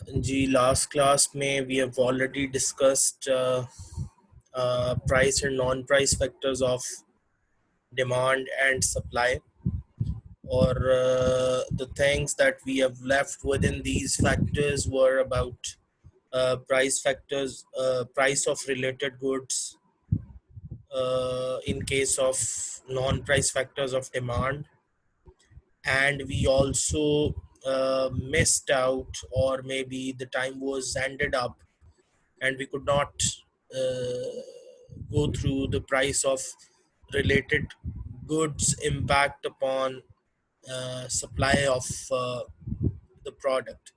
जी last class में we have already discussed price and non-price factors of demand and supply, or the things that we have left within these factors were about price factors, price of related goods in case of non-price factors of demand, and we also missed out, or maybe the time was ended up and we could not uh, go through the price of related goods impact upon supply of the product.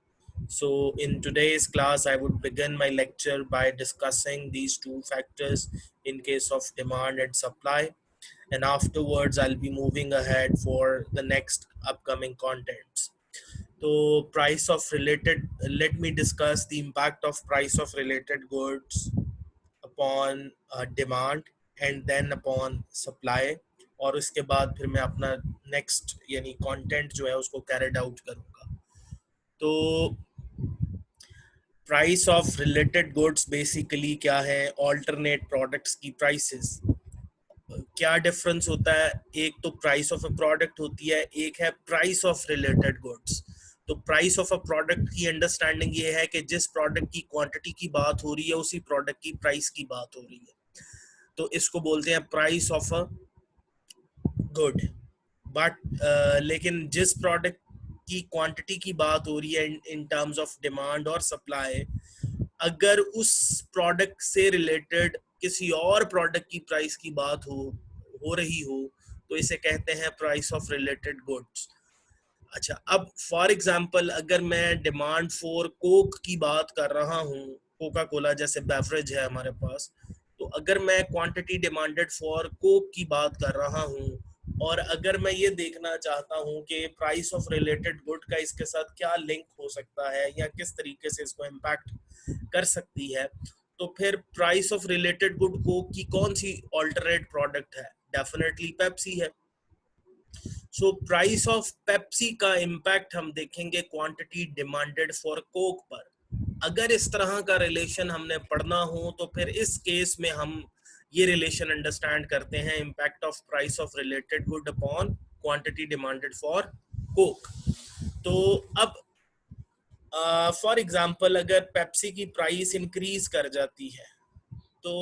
So in today's class I would begin my lecture by discussing these two factors in case of demand and supply, and afterwards I'll be moving ahead for the next upcoming contents. So price of related, let me discuss the impact of price of related goods upon demand and then upon supply, और उसके बाद फिर मैं अपना next यानी content जो है उसको कैरिड आउट करूँगा. तो price of related goods basically क्या है? ऑल्टरनेट प्रोडक्ट्स की प्राइसेस. क्या डिफरेंस होता है? एक तो प्राइस ऑफ अ प्रोडक्ट होती है, एक है प्राइस ऑफ रिलेटेड गुड्स. तो प्राइस ऑफ अ प्रोडक्ट की अंडरस्टैंडिंग ये है कि जिस प्रोडक्ट की क्वांटिटी की बात हो रही है उसी प्रोडक्ट की प्राइस की बात हो रही है, तो इसको बोलते हैं price of a good. But लेकिन जिस प्रोडक्ट की क्वांटिटी की बात हो रही है इन टर्म्स ऑफ डिमांड और सप्लाई, अगर उस प्रोडक्ट से रिलेटेड किसी और प्रोडक्ट की प्राइस की बात हो रही हो तो इसे कहते हैं प्राइस ऑफ रिलेटेड गुड्स. अच्छा, अब फॉर एग्जांपल अगर मैं डिमांड फॉर कोक की बात कर रहा हूँ, कोका कोला जैसे बेवरेज है हमारे पास, तो अगर मैं क्वांटिटी डिमांडेड फॉर कोक की बात कर रहा हूँ और अगर मैं ये देखना चाहता हूँ कि प्राइस ऑफ रिलेटेड गुड का इसके साथ क्या लिंक हो सकता है या किस तरीके से इसको इम्पैक्ट कर सकती है, तो फिर price of related good Coke की कौन सी ऑल्टरनेट प्रोडक्ट है? डेफिनेटली पेप्सी है. सो प्राइस ऑफ पेप्सी का इम्पैक्ट हम देखेंगे क्वांटिटी डिमांडेड फॉर कोक पर. अगर इस तरह का रिलेशन हमने पढ़ना हो तो फिर इस केस में हम ये रिलेशन अंडरस्टैंड करते हैं, impact of price of related good upon quantity demanded for Coke. तो अब फॉर एग्जांपल अगर पेप्सी की प्राइस इंक्रीज कर जाती है तो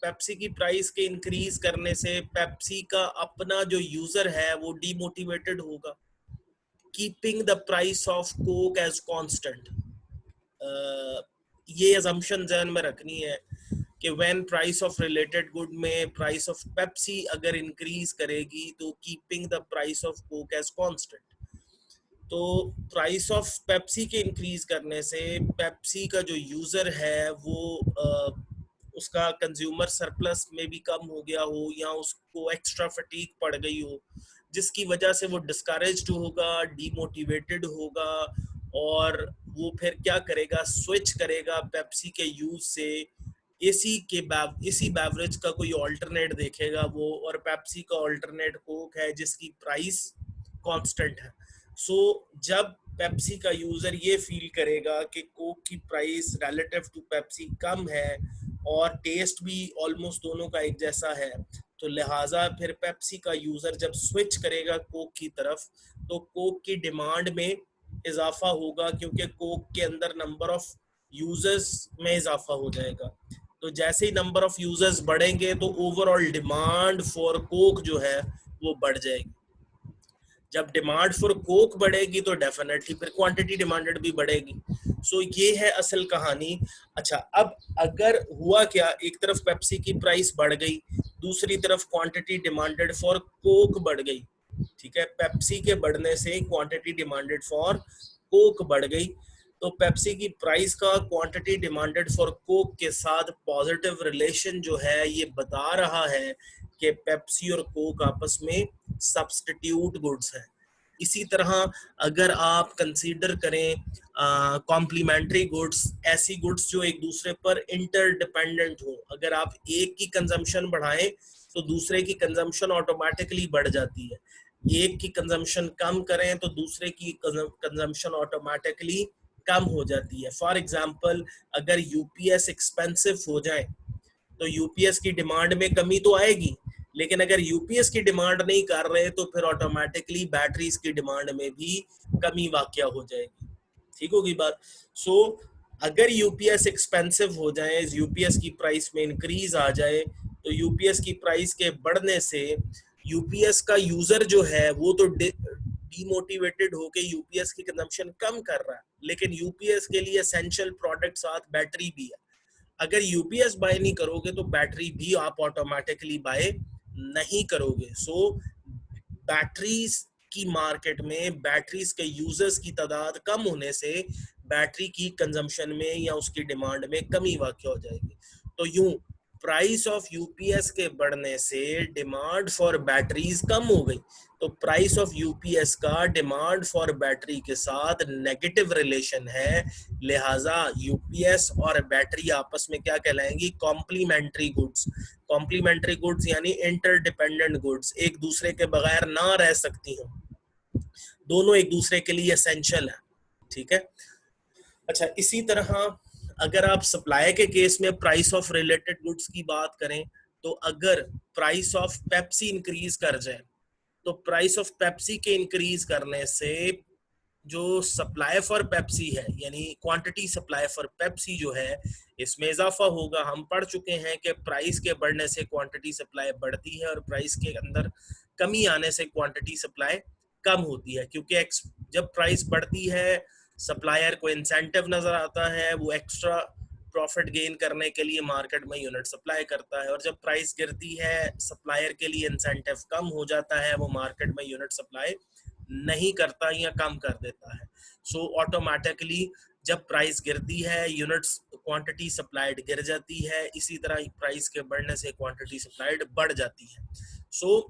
पेप्सी की प्राइस के इंक्रीज करने से पेप्सी का अपना जो यूजर है वो डीमोटिवेटेड होगा, keeping the price of Coke as constant. ये अजम्पशन जहन में रखनी है कि when price of related good में प्राइस ऑफ पेप्सी अगर इंक्रीज करेगी तो keeping the price of Coke as constant. तो प्राइस ऑफ पेप्सी के इंक्रीज करने से पेप्सी का जो यूजर है वो उसका कंज्यूमर सरप्लस में भी कम हो गया हो या उसको एक्स्ट्रा फटीक पड़ गई हो, जिसकी वजह से वो डिस्करेज्ड होगा, डीमोटिवेटेड होगा और वो फिर क्या करेगा? स्विच करेगा पेप्सी के यूज से इसी बेवरेज का कोई ऑल्टरनेट देखेगा वो, और पेप्सी का ऑल्टरनेट कोक है जिसकी प्राइस कांस्टेंट है. सो जब पेप्सी का यूजर ये फील करेगा कि कोक की प्राइस रिलेटिव टू पेप्सी कम है और टेस्ट भी ऑलमोस्ट दोनों का एक जैसा है, तो लिहाजा फिर पेप्सी का यूजर जब स्विच करेगा कोक की तरफ तो कोक की डिमांड में इजाफा होगा, क्योंकि कोक के अंदर नंबर ऑफ यूजर्स में इजाफा हो जाएगा. तो जैसे ही नंबर ऑफ यूजर्स बढ़ेंगे तो ओवरऑल डिमांड फॉर कोक जो है वो बढ़ जाएगी. जब डिमांड फॉर कोक बढ़ेगी तो डेफिनेटली फिर क्वांटिटी डिमांडेड भी बढ़ेगी. सो ये है असल कहानी. अच्छा, अब अगर हुआ क्या, एक तरफ पेप्सी की प्राइस बढ़ गई, दूसरी तरफ क्वांटिटी डिमांडेड फॉर कोक बढ़ गई. ठीक है, पेप्सी के बढ़ने से क्वांटिटी डिमांडेड फॉर कोक बढ़ गई, तो पेप्सी की प्राइस का क्वांटिटी डिमांडेड फॉर कोक के साथ पॉजिटिव रिलेशन जो है ये बता रहा है कि पेप्सी और कोक आपस में सब्स्टिट्यूट गुड्स हैं. इसी तरह अगर आप कंसीडर करें कॉम्प्लीमेंट्री गुड्स, ऐसी गुड्स जो एक दूसरे पर इंटरडिपेंडेंट हो, अगर आप एक की कंजम्पशन बढ़ाएं तो दूसरे की कंजम्पशन ऑटोमेटिकली बढ़ जाती है, एक की कंजम्पशन कम करें तो दूसरे की कंजम्पशन ऑटोमेटिकली कम हो जाती है। फॉर एग्जाम्पल अगर यूपीएस एक्सपेंसिव हो जाए तो यूपीएस की डिमांड में कमी तो आएगी, लेकिन अगर यूपीएस की डिमांड नहीं कर रहे तो फिर ऑटोमेटिकली बैटरीज की डिमांड में भी कमी वाकया हो जाएगी। ठीक होगी बात। सो अगर यूपीएस एक्सपेंसिव हो जाए, यूपीएस की प्राइस में इंक्रीज आ जाए, तो यूपीएस की प्राइस के बढ़ने से यूपीएस का यूजर जो है वो तो डीमोटिवेटेड होके यूपीएस की कंजम्पशन कम कर रहा है, लेकिन यूपीएस के लिए एसेंशियल प्रोडक्ट साथ बैटरी भी है। अगर यूपीएस बाय नहीं करोगे तो बैटरी भी आप ऑटोमेटिकली बाय नहीं करोगे। सो बैटरीज की मार्केट में बैटरीज के यूजर्स की तादाद कम होने से बैटरी की कंजम्पशन में या उसकी डिमांड में कमी वाक़या हो जाएगी। तो यूं प्राइस ऑफ यूपीएस के बढ़ने से डिमांड फॉर बैटरीज कम हो गई, तो प्राइस ऑफ यूपीएस का डिमांड फॉर बैटरी के साथ नेगेटिव रिलेशन है। लिहाजा यूपीएस और बैटरी आपस में क्या कहलाएंगी? Complementary goods. कॉम्प्लीमेंट्री गुड्स यानी इंटरडिपेंडेंट गुड्स, एक दूसरे के बगैर ना रह सकती हो, दोनों एक दूसरे के लिए एसेंशियल है। ठीक है। अच्छा, इसी तरह अगर आप सप्लाई के केस में प्राइस ऑफ रिलेटेड गुड्स की बात करें, तो अगर प्राइस ऑफ पेप्सी इंक्रीज कर जाए तो प्राइस ऑफ पेप्सी के इंक्रीज करने से जो सप्लाई फॉर पेप्सी है यानी क्वांटिटी सप्लाई फॉर पेप्सी जो है इसमें इजाफा होगा। हम पढ़ चुके हैं कि प्राइस के बढ़ने से क्वांटिटी सप्लाई बढ़ती है और प्राइस के अंदर कमी आने से क्वांटिटी सप्लाई कम होती है, क्योंकि जब प्राइस बढ़ती है सप्लायर को इंसेंटिव नजर आता है, वो एक्स्ट्रा प्रॉफिट गेन करने के लिए मार्केट में यूनिट सप्लाई करता है, और जब प्राइस गिरती है सप्लायर के लिए इंसेंटिव कम हो जाता है, वो मार्केट में यूनिट सप्लाई नहीं करता या कम कर देता है। सो ऑटोमेटिकली जब प्राइस गिरती है यूनिट्स क्वांटिटी सप्लाइड गिर जाती है, इसी तरह प्राइस के बढ़ने से क्वांटिटी सप्लाइड बढ़ जाती है। सो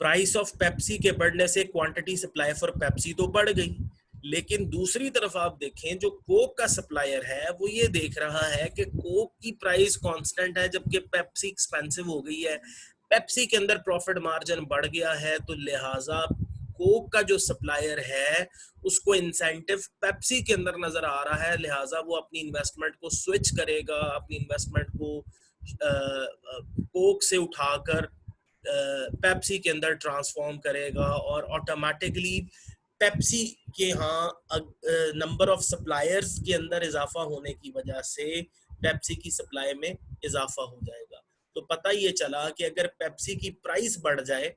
प्राइस ऑफ पेप्सी के बढ़ने से क्वांटिटी सप्लाई फॉर पेप्सी तो बढ़ गई, लेकिन दूसरी तरफ आप देखें जो कोक का सप्लायर है वो ये देख रहा है कि कोक की प्राइस कांस्टेंट है जबकि पेप्सी एक्सपेंसिव हो गई है, पेप्सी के अंदर प्रॉफिट मार्जिन बढ़ गया है, तो लिहाजा कोक का जो सप्लायर है उसको इंसेंटिव पेप्सी के अंदर नजर आ रहा है, लिहाजा वो अपनी इन्वेस्टमेंट को स्विच करेगा, अपनी इन्वेस्टमेंट को कोक से उठाकर पेप्सी के अंदर ट्रांसफॉर्म करेगा, और ऑटोमेटिकली पेप्सी के यहाँ नंबर ऑफ सप्लायर्स के अंदर इजाफा होने की वजह से पेप्सी की सप्लाई में इजाफा हो जाएगा। तो पता ये चला कि अगर पेप्सी की प्राइस बढ़ जाए,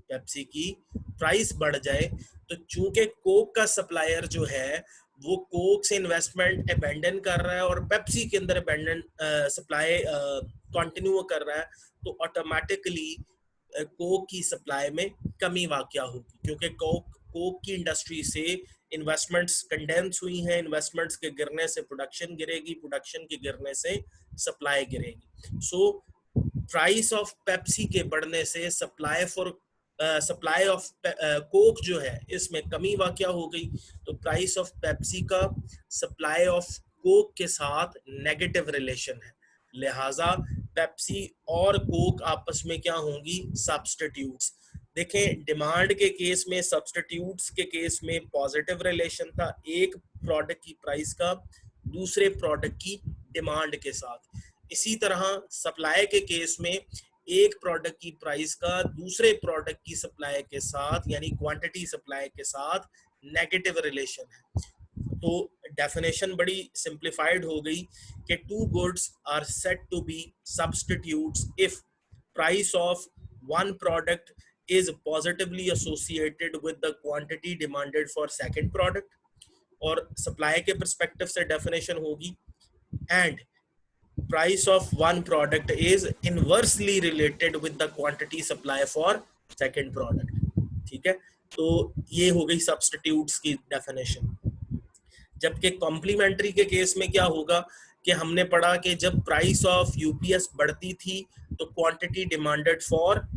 पेप्सी की प्राइस बढ़ जाए, तो चूंकि कोक का सप्लायर जो है वो कोक से इन्वेस्टमेंट अबैंडन कर रहा है और पेप्सी के अंदर अबैंडन सप्लाई कंटिन्यू कर रहा है, तो ऑटोमेटिकली कोक की सप्लाई में कमी वाकया होगी, क्योंकि कोक की इंडस्ट्री से इन्वेस्टमेंट्स कंडेंस हुई हैं, इन्वेस्टमेंट्स के गिरने से प्रोडक्शन गिरेगी, प्रोडक्शन के गिरने से सप्लाई गिरेगी। सो प्राइस ऑफ पेप्सी के बढ़ने से सप्लाई ऑफ कोक जो है इसमें कमी वाकया हो गई, तो प्राइस ऑफ पेप्सी का सप्लाई ऑफ कोक के साथ नेगेटिव रिलेशन है, लिहाजा पेप्सी और कोक आपस में क्या होंगी? सब्स्टिट्यूट्स। देखें डिमांड के केस में, सब्स्टिट्यूट्स के केस में पॉजिटिव रिलेशन था एक प्रोडक्ट की प्राइस का दूसरे प्रोडक्ट की डिमांड के साथ। इसी तरह सप्लाई के केस में एक प्रोडक्ट की प्राइस का दूसरे प्रोडक्ट की सप्लाई के साथ यानी क्वांटिटी सप्लाई के साथ नेगेटिव रिलेशन है। तो डेफिनेशन बड़ी सिंप्लीफाइड हो गई कि two goods are said to be substitutes if price of one product is positively associated with the quantity demanded for second product, और सप्लाई के परस्पेक्टिव से डेफिनेशन होगी and price of one product is inversely related with the quantity supply for second product। ठीक है, तो ये हो गई सब्स्टिट्यूट्स की डेफिनेशन। जबकि कॉम्प्लीमेंट्री के केस में क्या होगा कि हमने पढ़ा कि जब प्राइस ऑफ यूपीएस बढ़ती थी तो क्वांटिटी डिमांडेड फॉर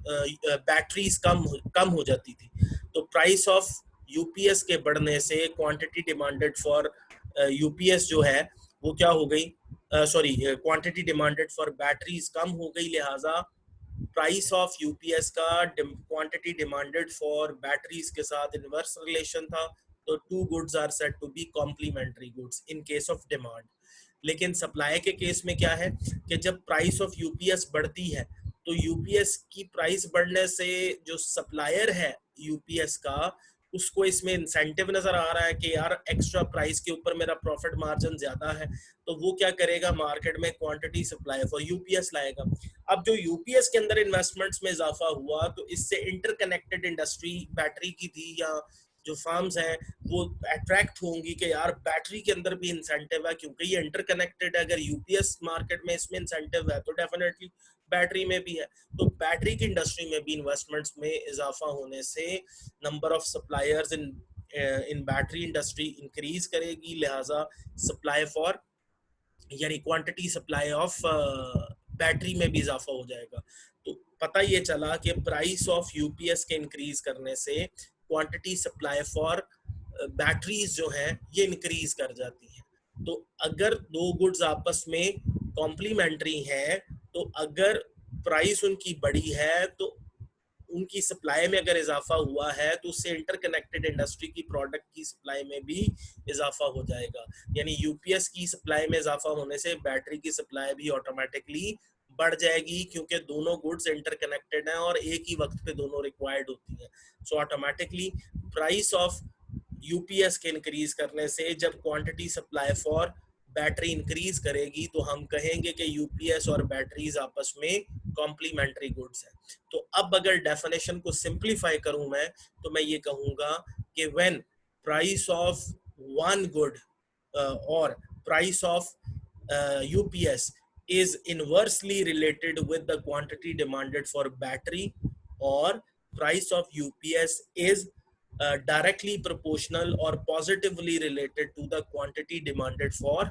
बैटरीज कम हो जाती थी, तो प्राइस ऑफ यूपीएस के बढ़ने से क्वांटिटी डिमांडेड फॉर यूपीएस जो है वो क्या हो गई? क्वांटिटी डिमांडेड फॉर बैटरीज कम हो गई, लिहाजा प्राइस ऑफ यूपीएस का क्वांटिटी डिमांडेड फॉर बैटरीज के साथ इनवर्स रिलेशन था, तो two goods are said to be complementary goods in case of demand. लेकिन सप्लाई के केस में क्या है कि जब प्राइस ऑफ यूपीएस बढ़ती है तो यूपीएस की प्राइस बढ़ने से जो सप्लायर है यूपीएस का उसको इसमें इंसेंटिव नजर आ रहा है कि यार एक्स्ट्रा प्राइस के ऊपर मेरा प्रॉफिट मार्जिन ज्यादा है, तो वो क्या करेगा, मार्केट में क्वांटिटी सप्लाई फॉर यूपीएस लाएगा। अब जो यूपीएस के अंदर इन्वेस्टमेंट्स में इजाफा हुआ तो इससे इंटरकनेक्टेड इंडस्ट्री बैटरी की थी या जो फार्म्स हैं वो अट्रैक्ट होंगी कि यार बैटरी के अंदर भी इंसेंटिव है क्योंकि ये इंटरकनेक्टेड है, अगर यूपीएस मार्केट में इसमें इंसेंटिव है तो डेफिनेटली बैटरी में भी है। तो बैटरी की इंडस्ट्री में भी इन्वेस्टमेंट्स में इजाफा होने से number of suppliers in battery industry increase करेगी, लिहाजा सप्लाई फॉर यानी क्वांटिटी सप्लाई ऑफ बैटरी में भी इजाफा हो जाएगा। तो पता ये चला कि प्राइस ऑफ यूपीएस के इंक्रीज करने से क्वांटिटी सप्लाई फॉर बैटरीज जो हैं ये इंक्रीज कर जाती हैं। तो अगर दो गुड्स आपस में कॉम्प्लीमेंट्री हैं तो अगर प्राइस उनकी बड़ी है तो उनकी सप्लाई में अगर इजाफा हुआ है तो उससे इंटरकनेक्टेड इंडस्ट्री की प्रोडक्ट की सप्लाई में भी इजाफा हो जाएगा। यानी यूपीएस की सप्लाई में इजाफा होने से बैटरी की सप्लाई भी ऑटोमेटिकली बढ़ जाएगी क्योंकि दोनों गुड्स इंटरकनेक्टेड हैं और एक ही वक्त पे दोनों रिक्वायर्ड होती हैं। So automatically price of UPS के इंक्रीज करने से जब quantity supply for battery increase करेगी तो हम कहेंगे कि यूपीएस और बैटरीज आपस में कॉम्प्लीमेंट्री गुड्स हैं। तो अब अगर डेफिनेशन को सिंप्लीफाई करूं मैं तो मैं ये कहूंगा कि when price of one good और price of UPS is inversely related with the quantity demanded for battery, or price of UPS is directly proportional or positively related to the quantity demanded for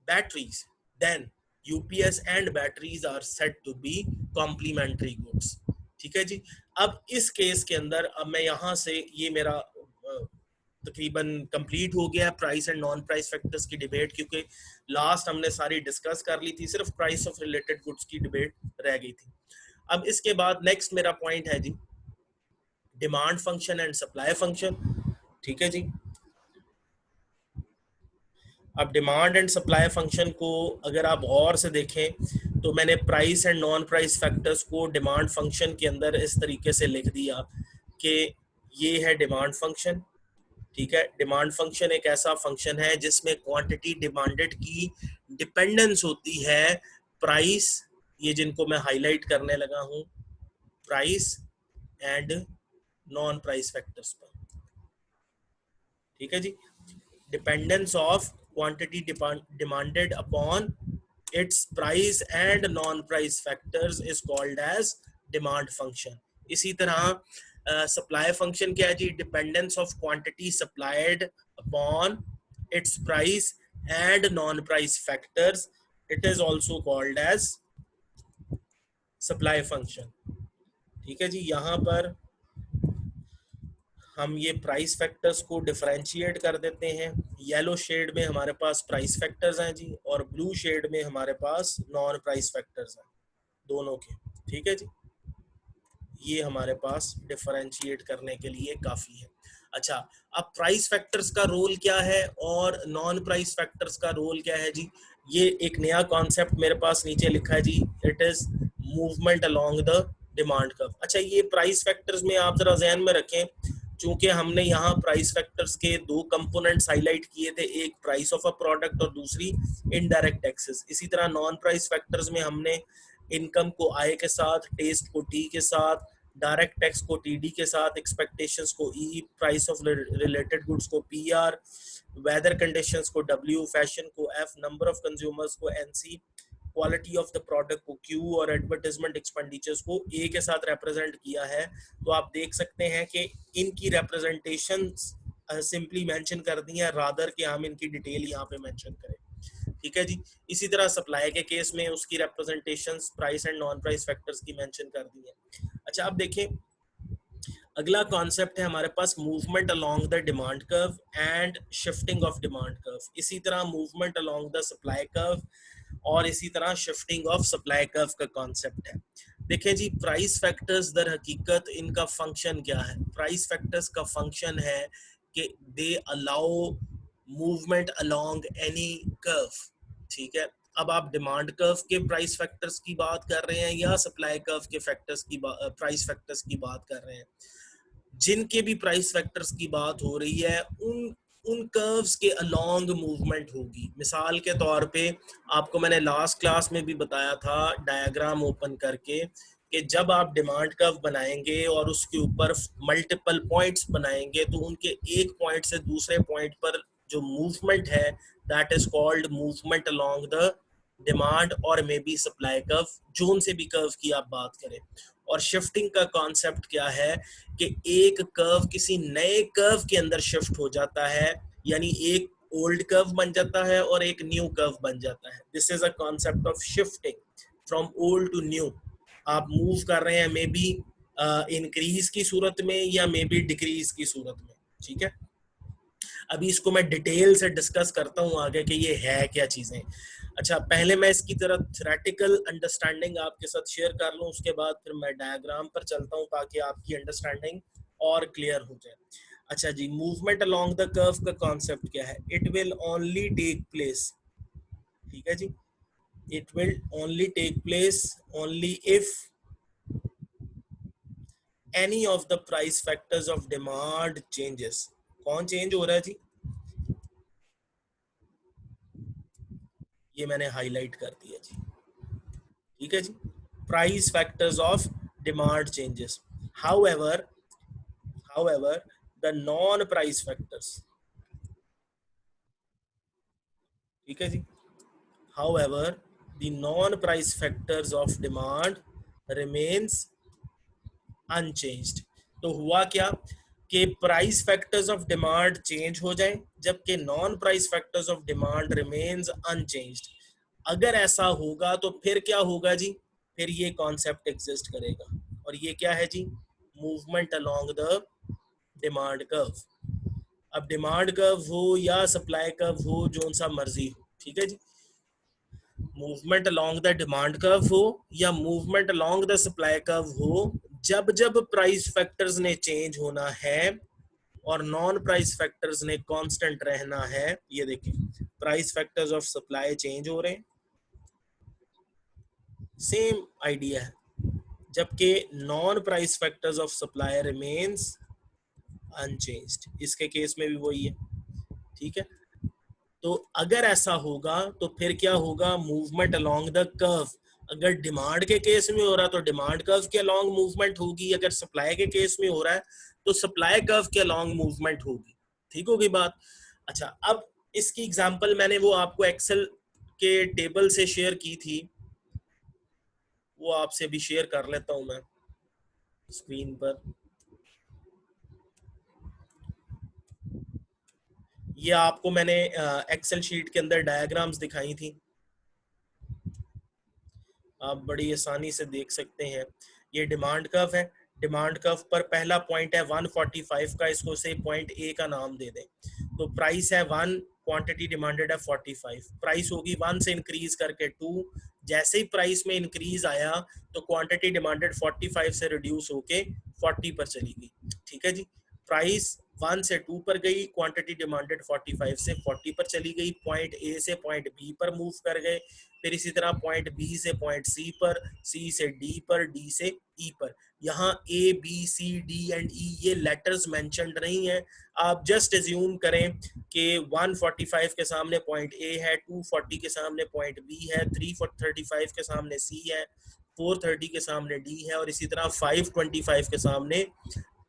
batteries, then UPS and batteries are said to be complementary goods। ठीक है जी। अब इस case के अंदर अब मैं यहां से ये मेरा तकरीबन कंप्लीट हो गया price and non price factors की डिबेट, क्योंकि लास्ट हमने सारी डिस्कस कर ली थी, सिर्फ प्राइस ऑफ रिलेटेड गुड्स की डिबेट रह गई थी। अब इसके बाद नेक्स्ट मेरा पॉइंट है जी demand function and supply function. ठीक है जी। अब डिमांड एंड सप्लाई फंक्शन को अगर आप गौर से देखें तो मैंने price and non price factors को डिमांड फंक्शन के अंदर इस तरीके से लिख दिया कि ये है डिमांड फंक्शन। ठीक है, डिमांड फंक्शन एक ऐसा फंक्शन है जिसमें क्वांटिटी डिमांडेड की डिपेंडेंस होती है प्राइस, ये जिनको मैं हाईलाइट करने लगा हूं, price and non price factors पर। ठीक है जी। Dependence of quantity demanded upon its price and non price factors is called as demand function. इसी तरह सप्लाई फंक्शन क्या है जी, dependence of quantity supplied upon its price and non price factors, it is also called as supply function. ठीक है जी। यहां पर हम ये प्राइस फैक्टर्स को डिफरेंशिएट कर देते हैं। येलो शेड में हमारे पास प्राइस फैक्टर्स हैं जी और ब्लू शेड में हमारे पास नॉन प्राइस फैक्टर्स हैं दोनों के। ठीक है जी, ये हमारे पास डिफरेंशिएट करने के लिए काफी है। अच्छा, अब प्राइस फैक्टर्स का रोल क्या है और नॉन प्राइस फैक्टर्स का रोल क्या है जी, ये एक नया कॉन्सेप्ट मेरे पास नीचे लिखा है जी, it is movement along the demand curve. अच्छा, ये प्राइस फैक्टर्स में आप जरा ध्यान में रखें, चूंकि हमने यहाँ प्राइस फैक्टर्स के दो कंपोनेंट्स हाईलाइट किए थे, एक प्राइस ऑफ अ प्रोडक्ट और दूसरी इनडायरेक्ट टैक्सेस। इसी तरह नॉन प्राइस फैक्टर्स में हमने इनकम को आई के साथ, टेस्ट को टी के साथ, डायरेक्ट टैक्स को टीडी के साथ, एक्सपेक्टेशंस को ई, प्राइस ऑफ रिलेटेड गुड्स को पीआर, वेदर कंडीशंस को डब्ल्यू, फैशन को एफ, नंबर ऑफ कंज्यूमर्स को NC, quality of the product को क्यू और एडवर्टाइजमेंट एक्सपेंडिचर्स को ए के साथ रिप्रेजेंट किया है। तो आप देख सकते हैं कि इनकी रिप्रेजेंटेशंस सिंपली मेंशन कर दी है रादर कि हम इनकी डिटेल यहाँ पे मेंशन करें। ठीक है जी। इसी तरह सप्लाई के केस में उसकी representations price and non price factors की मेंशन कर दी है। अच्छा, अब देखें अगला कॉन्सेप्ट है हमारे पास movement along the demand curve and shifting of demand curve. इसी तरह movement along the supply curve और इसी तरह शिफ्टिंग ऑफ सप्लाई कर्व का कॉन्सेप्ट है। देखें जी, प्राइस फैक्टर्स दर हकीकत इनका फंक्शन क्या है। प्राइस फैक्टर्स का फंक्शन है कि they allow movement along any curve, ठीक है। अब आप डिमांड कर्व के प्राइस फैक्टर्स की बात कर रहे हैं या सप्लाई कर्व के फैक्टर्स की प्राइस फैक्टर्स की बात कर रहे हैं, जिनके भी प्राइस फैक्टर्स की बात हो रही है उन कर्व्स के अलोंग मूवमेंट होगी। मिसाल के तौर पे आपको मैंने लास्ट क्लास में भी बताया था डायग्राम ओपन करके कि जब आप डिमांड कर्व बनाएंगे और उसके ऊपर मल्टीपल पॉइंट्स बनाएंगे तो उनके एक पॉइंट से दूसरे पॉइंट पर जो मूवमेंट है that is called movement along the demand और may be supply curve, zone से भी कर्व की आप बात करें। और शिफ्टिंग का कॉन्सेप्ट क्या है कि एक कर्व किसी नए कर्व के अंदर शिफ्ट हो जाता है, यानी एक ओल्ड कर्व बन जाता है और एक न्यू कर्व बन जाता है। This is a concept of shifting from old to new. आप मूव कर रहे हैं मे बी इंक्रीज की सूरत में या मे बी डिक्रीज की सूरत में, ठीक है। अभी इसको मैं डिटेल से डिस्कस करता हूँ आगे कि ये है क्या चीजें। अच्छा, पहले मैं इसकी तरह थ्योरेटिकल अंडरस्टैंडिंग आपके साथ शेयर कर लूँ, उसके बाद फिर मैं डायग्राम पर चलता हूँ ताकि आपकी अंडरस्टैंडिंग और क्लियर हो जाए। अच्छा जी, मूवमेंट अलोंग द कर्व का कॉन्सेप्ट क्या है? It will only take place, ठीक है जी, it will only take place only if any of the price factors of demand changes. कौन चेंज हो रहा है जी? ये मैंने हाईलाइट कर दिया जी, ठीक है जी। Price factors of demand changes, however however the non price factors, ठीक है जी, however the non price factors of demand remains unchanged. तो हुआ क्या कि price factors of demand change हो जाए जबकि non price factors of demand remains unchanged. अगर ऐसा होगा तो फिर क्या होगा जी? फिर ये कॉन्सेप्ट एग्जिस्ट करेगा और ये क्या है जी? Movement along the demand curve. अब डिमांड कर्व हो या सप्लाई कर्व हो, जो सा मर्जी हो, ठीक है जी, movement along the demand curve हो या movement along the supply curve हो, जब जब प्राइस फैक्टर्स ने चेंज होना है और नॉन प्राइस फैक्टर्स ने कांस्टेंट रहना है। ये देखिए, price factors of supply change हो रहे हैं, सेम आइडिया है, जबकि non price factors of supply remains unchanged. इसके केस में भी वही है, ठीक है। तो अगर ऐसा होगा तो फिर क्या होगा? Movement along the curve. अगर डिमांड के केस में हो रहा है तो डिमांड कर्व के अलोंग मूवमेंट होगी, अगर सप्लाई के केस में हो रहा है तो सप्लाई कर्व के अलोंग मूवमेंट होगी, ठीक होगी बात। अच्छा, अब इसकी एग्जांपल मैंने वो आपको एक्सेल के टेबल से शेयर की थी, वो आपसे भी शेयर कर लेता हूं मैं स्क्रीन पर। ये आपको मैंने एक्सेल शीट के अंदर डायग्राम्स दिखाई थी, आप बड़ी आसानी से देख सकते हैं। ये डिमांड कर्व है, डिमांड कर्व पर पहला पॉइंट है 145 का, इसको से पॉइंट ए का नाम दे दें। तो प्राइस है 1, क्वांटिटी डिमांडेड है 45, प्राइस होगी 1 से इंक्रीज करके 2। जैसे ही प्राइस में इंक्रीज आया तो क्वांटिटी डिमांडेड 45 से रिड्यूस होके 40 पर चली गई, ठीक है जी। प्राइस 1 से 2 पर गई, क्वांटिटी डिमांडेड 45 से 40 पर चली गई, पॉइंट ए से पॉइंट बी पर मूव कर गए, फिर इसी तरह पॉइंट बी से पॉइंट सी पर, सी से डी पर, डी से ई पर। यहाँ A B C D and E ये लेटर्स मेंशन्ड नहीं है, आप जस्ट एज्यूम करें कि 145 के सामने पॉइंट ए है, 240 के सामने पॉइंट बी है, 335 के सामने सी है, 430 के सामने डी है और इसी तरह 525 के सामने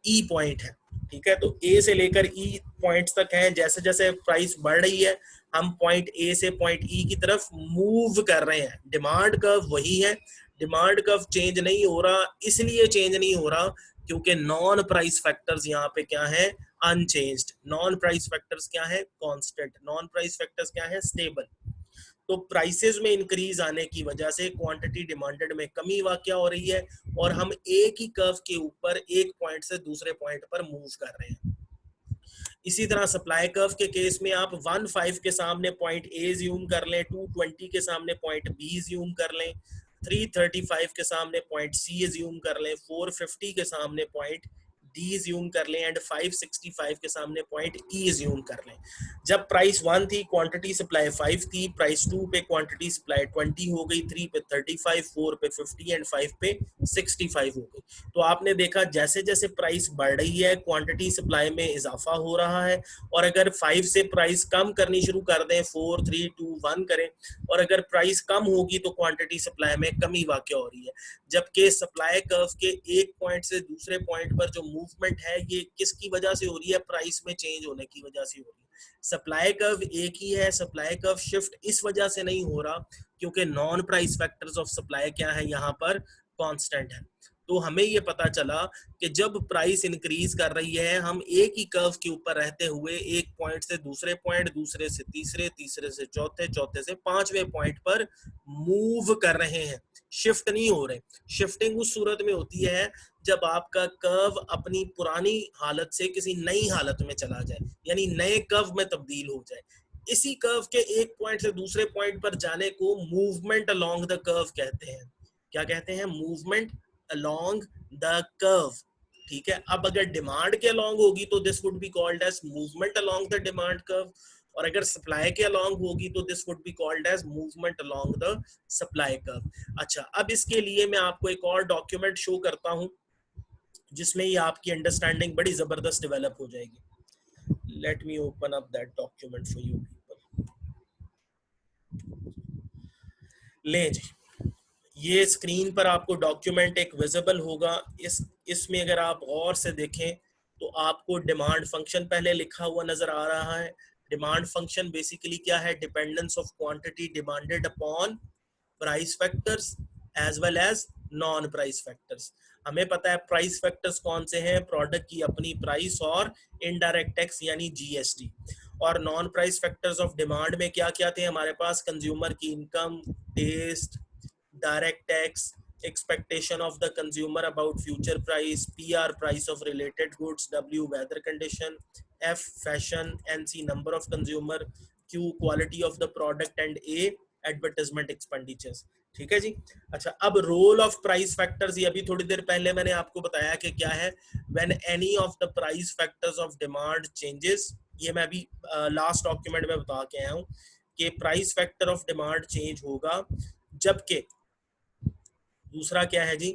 ई पॉइंट है, ठीक है। तो ए से लेकर ई पॉइंट्स तक है, जैसे जैसे प्राइस बढ़ रही है हम पॉइंट ए से पॉइंट ई की तरफ मूव कर रहे हैं। डिमांड कर्व वही है, डिमांड कर्व चेंज नहीं हो रहा, इसलिए चेंज नहीं हो रहा क्योंकि नॉन प्राइस फैक्टर्स यहाँ पे क्या है? अनचेंज्ड। नॉन प्राइस फैक्टर्स क्या है? कांस्टेंट। नॉन प्राइस फैक्टर्स क्या है? स्टेबल। तो प्राइसेस में इंक्रीज आने की वजह से क्वांटिटी डिमांडेड में कमी वाकया हो रही है और हम एक ही कर्व के ऊपर एक पॉइंट से दूसरे पॉइंट पर मूव कर रहे हैं। इसी तरह सप्लाई कर्व के केस में आप 15 के सामने पॉइंट ए ज्यूम कर लें, 220 के सामने पॉइंट बी ज्यूम कर लें, 335 के सामने पॉइंट सी ज्यूम कर लें, 450 के सामने पॉइंट डी ज्यूम कर लें एंड 565 के सामने पॉइंट ई ज्यूम कर लें। जब प्राइस 1 थी, क्वांटिटी सप्लाई 5 थी, प्राइस 2 पे क्वांटिटी सप्लाई 20 हो गई, 3 पे 35, 4 पे 50 एंड 5 पे 65 हो गई। तो आपने देखा जैसे जैसे प्राइस बढ़ रही है क्वांटिटी सप्लाई में इजाफा हो रहा है, और अगर 5 से प्राइस कम करनी शुरू कर दें, 4 3 2 1 करें, और अगर प्राइस कम होगी तो क्वांटिटी सप्लाई में कमी वाक़या हो रही है। जबकि सप्लाई कर्व के एक पॉइंट से दूसरे पॉइंट पर जो मूवमेंट है ये किसकी वजह से हो रही है? प्राइस में चेंज होने की वजह से हो रही है। सप्लाई कर्व एक ही है, सप्लाई कर्व शिफ्ट इस वजह से नहीं हो रहा क्योंकि non price factors of supply क्या है यहाँ पर? कांस्टेंट है। तो हमें ये पता चला कि जब प्राइस इंक्रीज कर रही है, हम एक ही कर्व के ऊपर रहते हुए एक पॉइंट से दूसरे पॉइंट, दूसरे से तीसरे, तीसरे से चौथे, चौथे से पांचवें पॉइंट पर मूव कर रहे हैं, शिफ्ट नहीं हो रहे। शिफ्टिंग उस सूरत में होती है जब आपका कर्व अपनी पुरानी हालत से किसी नई हालत में चला जाए, यानी नए कर्व में तब्दील हो जाए। इसी कर्व के एक पॉइंट से दूसरे पॉइंट पर जाने को मूवमेंट अलोंग द कर्व कहते हैं। क्या कहते हैं? Movement along the curve. ठीक है, अब अगर डिमांड के अलोंग होगी तो this would be called as movement along the demand curve, और अगर सप्लाई के अलोंग होगी तो this would be called as movement along the supply curve. अच्छा, अब इसके लिए मैं आपको एक और डॉक्यूमेंट शो करता हूं जिसमें ये आपकी अंडरस्टैंडिंग बड़ी जबरदस्त डेवलप हो जाएगी। Let me open up that document for you people. ले जी, ये स्क्रीन पर आपको डॉक्यूमेंट एक विजिबल होगा। इसमें अगर आप गौर से देखें तो आपको डिमांड फंक्शन पहले लिखा हुआ नजर आ रहा है। डिमांड फंक्शन बेसिकली क्या है? Dependence of quantity demanded upon price factors as well as non price factors. हमें पता है प्राइस फैक्टर्स कौन से हैं? प्रोडक्ट की अपनी प्राइस और इनडायरेक्ट टैक्स यानी जीएसटी। और non price factors of demand में क्या क्या थे हमारे पास? कंज्यूमर की income, taste, direct tax, expectation of the consumer about future price, PR price of related goods, W weather condition, F fashion, NC number of consumer, Q quality of the product and A advertisement expenditures। ठीक है जी। अच्छा, अब role of price factors, ये अभी थोड़ी देर पहले मैंने आपको बताया कि क्या है। When any of the price factors of demand changes, ये मैं अभी लास्ट डॉक्यूमेंट में बता के आया हूँ कि price factor of demand change होगा जबकि दूसरा क्या है जी,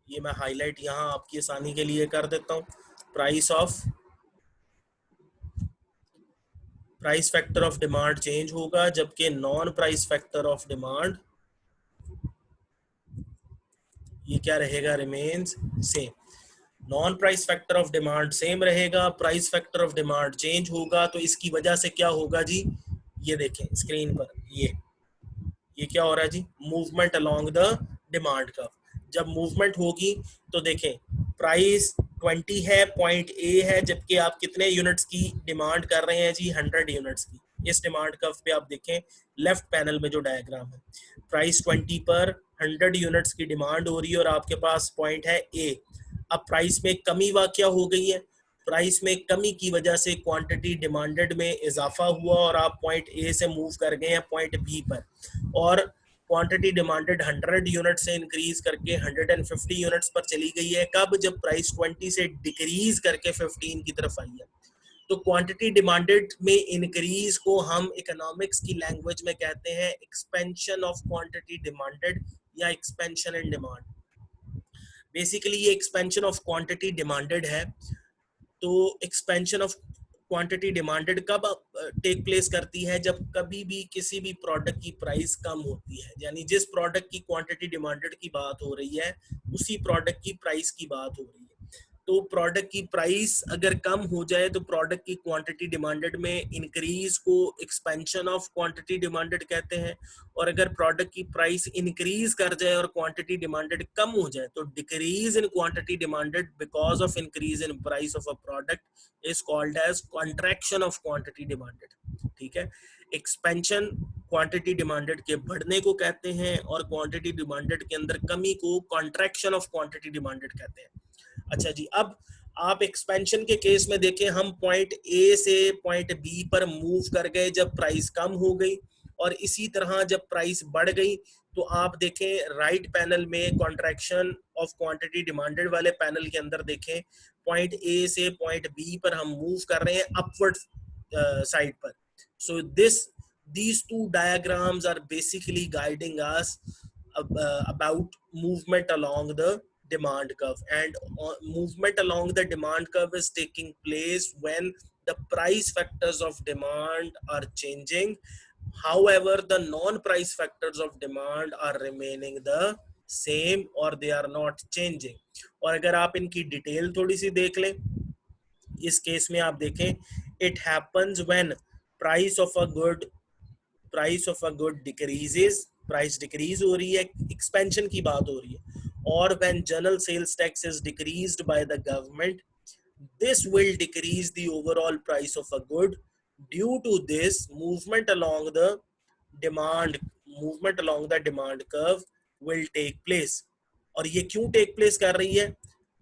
ये मैं हाईलाइट यहां आपकी आसानी के लिए कर देता हूं। Price factor of demand change होगा जबकि non price factor of demand ये क्या रहेगा? Remains same. Non price factor of demand same रहेगा, price factor of demand change होगा। तो इसकी वजह से क्या होगा जी? ये देखें स्क्रीन पर, ये क्या हो रहा है जी? Movement along the demand curve. जब मूवमेंट होगी तो देखें प्राइस 20 है, पॉइंट ए है, जबकि आप कितने यूनिट्स की डिमांड कर रहे हैं जी? 100 यूनिट्स की। इस डिमांड कर्व पे आप देखें लेफ्ट पैनल में जो डायग्राम है, प्राइस 20 पर 100 यूनिट्स की डिमांड हो रही है और आपके पास पॉइंट है ए। अब प्राइस में कमी वाक़या हो गई है, प्राइस में कमी की वजह से क्वांटिटी डिमांडेड में इजाफा हुआ और आप पॉइंट ए से मूव कर गए हैं पॉइंट बी पर, और क्वांटिटी डिमांडेड 100 यूनिट से इंक्रीज करके 150 यूनिट्स पर चली गई है। कब? जब प्राइस 20 से डिक्रीज करके 15 की तरफ आई है। तो क्वांटिटी डिमांडेड में इंक्रीज को हम इकोनॉमिक्स की लैंग्वेज में कहते हैं एक्सपेंशन ऑफ क्वांटिटी डिमांडेड या एक्सपेंशन इन डिमांड। बेसिकली ये एक्सपेंशन ऑफ क्वांटिटी डिमांडेड है। तो एक्सपेंशन ऑफ क्वांटिटी डिमांडेड कब टेक प्लेस करती है? जब कभी भी किसी भी प्रोडक्ट की प्राइस कम होती है, यानी जिस प्रोडक्ट की क्वांटिटी डिमांडेड की बात हो रही है उसी प्रोडक्ट की प्राइस की बात हो रही है। तो प्रोडक्ट की प्राइस अगर कम हो जाए तो प्रोडक्ट की क्वांटिटी डिमांडेड में इंक्रीज को एक्सपेंशन ऑफ क्वांटिटी डिमांडेड कहते हैं, और अगर प्रोडक्ट की प्राइस इंक्रीज कर जाए और क्वांटिटी डिमांडेड कम हो जाए तो decrease in quantity demanded because of increase in price of a product is called as contraction of quantity demanded. ठीक है, एक्सपेंशन क्वांटिटी डिमांडेड के बढ़ने को कहते हैं और क्वांटिटी डिमांडेड के अंदर कमी को कॉन्ट्रैक्शन ऑफ क्वांटिटी डिमांडेड कहते हैं। अच्छा जी, अब आप एक्सपेंशन के केस में देखें, हम पॉइंट ए से पॉइंट बी पर मूव कर गए जब प्राइस कम हो गई, और इसी तरह जब प्राइस बढ़ गई तो आप देखें राइट पैनल में कॉन्ट्रैक्शन ऑफ क्वांटिटी डिमांडेड वाले पैनल के अंदर देखें पॉइंट ए से पॉइंट बी पर हम मूव कर रहे हैं अपवर्ड साइड पर. सो these two diagrams are basically guiding us about movement along the demand curve, and movement along the demand curve is taking place when the price factors of demand are changing. However, the non-price factors of demand are remaining the same or they are not changing. और अगर आप इनकी detail थोड़ी सी देख लें, इस case में आप देखें it happens when price of a good decreases, price decrease हो रही है, एक्सपेंशन की बात हो रही है, और when general sales tax is decreased by the government, this will decrease the overall price of a good. Due to this, movement along the demand curve will take place. और ये क्यों take place कर रही है?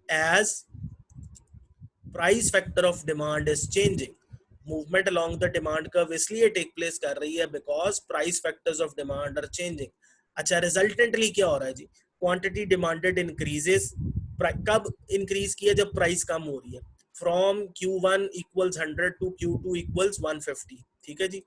As price factor of demand is changing. Movement along the demand curve इसलिए take place कर रही है because price factors of demand are changing. अच्छा, रिजल्टेंटली क्या हो रहा है जी? Quantity demanded increases. कब इंक्रीज किया? जब प्राइस कम हो रही है. From Q1 equals 100 to Q2 equals 150. ठीक है जी.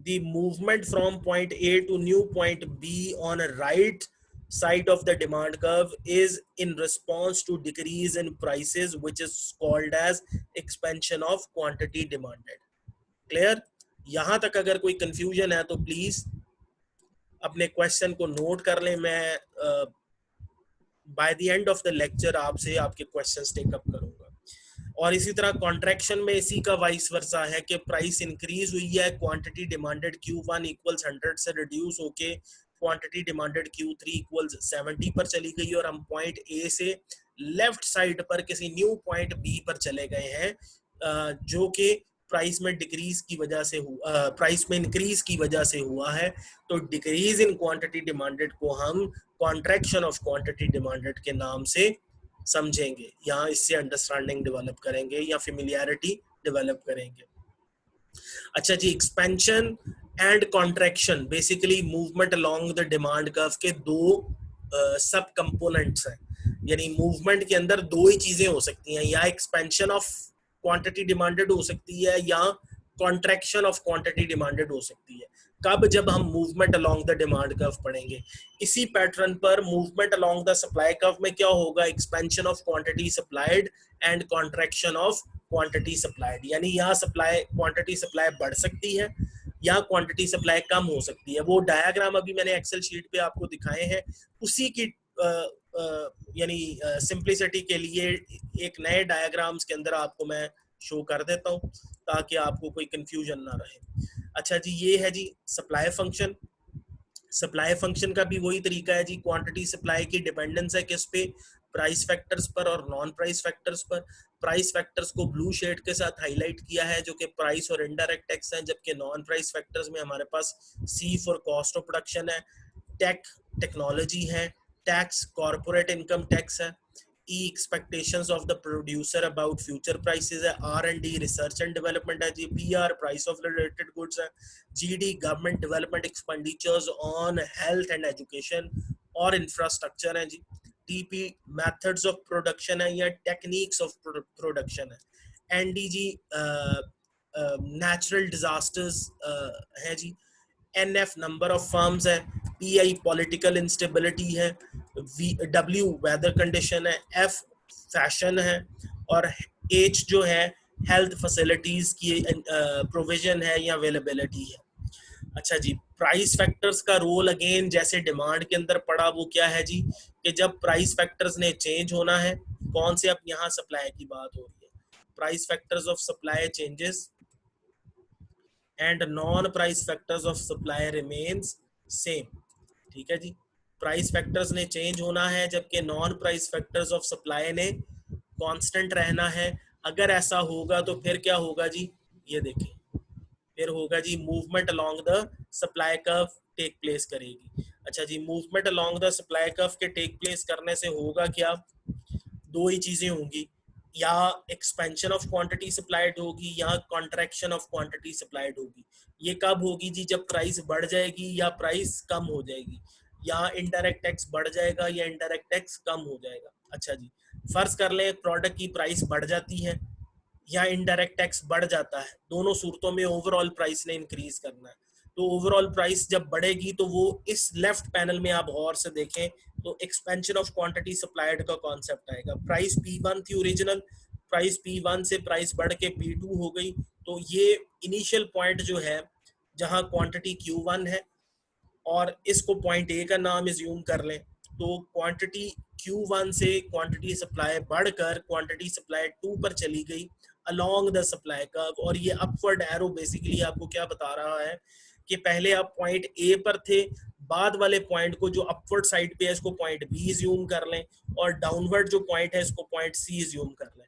The movement from point A to new point B on a right side of the demand curve is in response to decrease in prices, which is called as expansion of quantity demanded. Clear? यहां तक अगर कोई confusion है तो please अपने question को note कर लें. मैं by the end of the lecture आपसे आपके क्वेश्चंस टेकअप करूंगा. और इसी तरह कॉन्ट्रैक्शन में इसी का वाइस वर्सा है कि प्राइस इंक्रीज हुई है, क्वांटिटी डिमांडेड Q1 इक्वल्स 100 से रिड्यूस होके क्वांटिटी डिमांडेड Q3 इक्वल्स 70 पर चली गई, और हम पॉइंट ए से लेफ्ट साइड पर किसी न्यू पॉइंट बी पर चले गए हैं, जो कि प्राइस में डिक्रीज की वजह से प्राइस में इंक्रीज की वजह से हुआ है. तो डिक्रीज इन क्वांटिटी डिमांडेड को हम कॉन्ट्रैक्शन ऑफ क्वांटिटी डिमांडेड के नाम से समझेंगे. यहाँ इससे अंडरस्टैंडिंग डेवलप करेंगे या फेमिलियरिटी डेवलप करेंगे. अच्छा जी, expansion and contraction basically movement along the demand curve के दो सब कंपोनेंट्स हैं. यानी मूवमेंट के अंदर दो ही चीजें हो सकती हैं, या एक्सपेंशन ऑफ क्वांटिटी डिमांडेड हो सकती है या कॉन्ट्रैक्शन ऑफ क्वांटिटी डिमांडेड हो सकती है. कब? जब हम movement along the demand curve पढ़ेंगे. इसी पैटर्न पर movement along the supply curve में क्या होगा? Expansion of quantity supplied and contraction of quantity supplied. यानी यहाँ क्वांटिटी सप्लाई बढ़ सकती है या क्वांटिटी सप्लाई कम हो सकती है. वो डायग्राम अभी मैंने एक्सेल शीट पे आपको दिखाए हैं, उसी की यानी सिंप्लिसिटी के लिए एक नए डायग्राम्स के अंदर आपको मैं शो कर देता हूँ ताकि आपको कोई कंफ्यूजन ना रहे. अच्छा जी, ये है जी सप्लाई फंक्शन. सप्लाई फंक्शन का भी वही तरीका है जी. क्वांटिटी सप्लाई की डिपेंडेंस है किस पे? प्राइस फैक्टर्स पर और नॉन प्राइस फैक्टर्स पर. प्राइस फैक्टर्स को ब्लू शेड के साथ हाईलाइट किया है जो कि प्राइस और इनडायरेक्ट टैक्स है, जबकि नॉन प्राइस फैक्टर्स में हमारे पास C for cost of production है, टेक्नोलॉजी है, टैक्स कॉर्पोरेट इनकम टैक्स है, E expectations of the producer about future prices है, R&D research and development है जी, PR price of related goods है, GD government development expenditures on health and education और infrastructure है जी, TP methods of production है या techniques of production है, NDG natural disasters है जी, NF नंबर ऑफ फर्म्स है, PI पॉलिटिकल इंस्टेबिलिटी है, W वेदर कंडीशन है, F फैशन है, और H जो है हेल्थ फैसिलिटीज की प्रोविजन है या अवेलेबिलिटी है. अच्छा जी, प्राइस फैक्टर्स का रोल अगेन जैसे डिमांड के अंदर पड़ा, वो क्या है जी कि जब प्राइस फैक्टर्स ने चेंज होना है, कौन से? अब यहाँ सप्लाई की बात हो रही है. Price factors of supply changes and non price factors of supply remains same. ठीक है जी, प्राइस फैक्टर्स ने चेंज होना है जबकि non price factors of supply ने कांस्टेंट रहना है. अगर ऐसा होगा तो फिर क्या होगा जी? ये देखें, फिर होगा जी movement along the supply curve take place करेगी. अच्छा जी, movement along the supply curve के टेक प्लेस करने से होगा क्या? दो ही चीजें होंगी. या एक्सपेंशन ऑफ क्वांटिटी सप्लाइड होगी या कॉन्ट्रैक्शन ऑफ क्वांटिटी सप्लाइड होगी। ये कब होगी जी? जब प्राइस बढ़ जाएगी या प्राइस कम हो जाएगी, या इनडायरेक्ट टैक्स बढ़ जाएगा या इनडायरेक्ट टैक्स कम हो जाएगा। अच्छा जी, फर्ज कर लें प्रोडक्ट की प्राइस बढ़ जाती है या इनडायरेक्ट टैक्स बढ़ जाता है, दोनों सूरतों में ओवरऑल प्राइस ने इंक्रीज करना है। तो ओवरऑल प्राइस जब बढ़ेगी तो वो इस लेफ्ट पैनल में आप गौर से देखें तो एक्सपेंशन ऑफ क्वांटिटी सप्लाइड का कॉन्सेप्ट आएगा। प्राइस P1 थी ओरिजिनल, प्राइस P1 से प्राइस बढ़ के P2 हो गई, तो ये इनिशियल पॉइंट जो है जहां क्वांटिटी Q1 है और इसको पॉइंट ए का नाम एज्यूम कर लें, तो क्वांटिटी Q1 से क्वांटिटी सप्लाई बढ़कर क्वांटिटी सप्लाई 2 पर चली गई अलोंग द सप्लाई कर्व। और ये अपवर्ड एरो बेसिकली आपको क्या बता रहा है कि पहले आप पॉइंट ए पर थे, बाद वाले पॉइंट को जो अपवर्ड साइड पे है इसको पॉइंट बी ज्यूम कर लें, और डाउनवर्ड जो पॉइंट है इसको पॉइंट सी ज्यूम कर लें।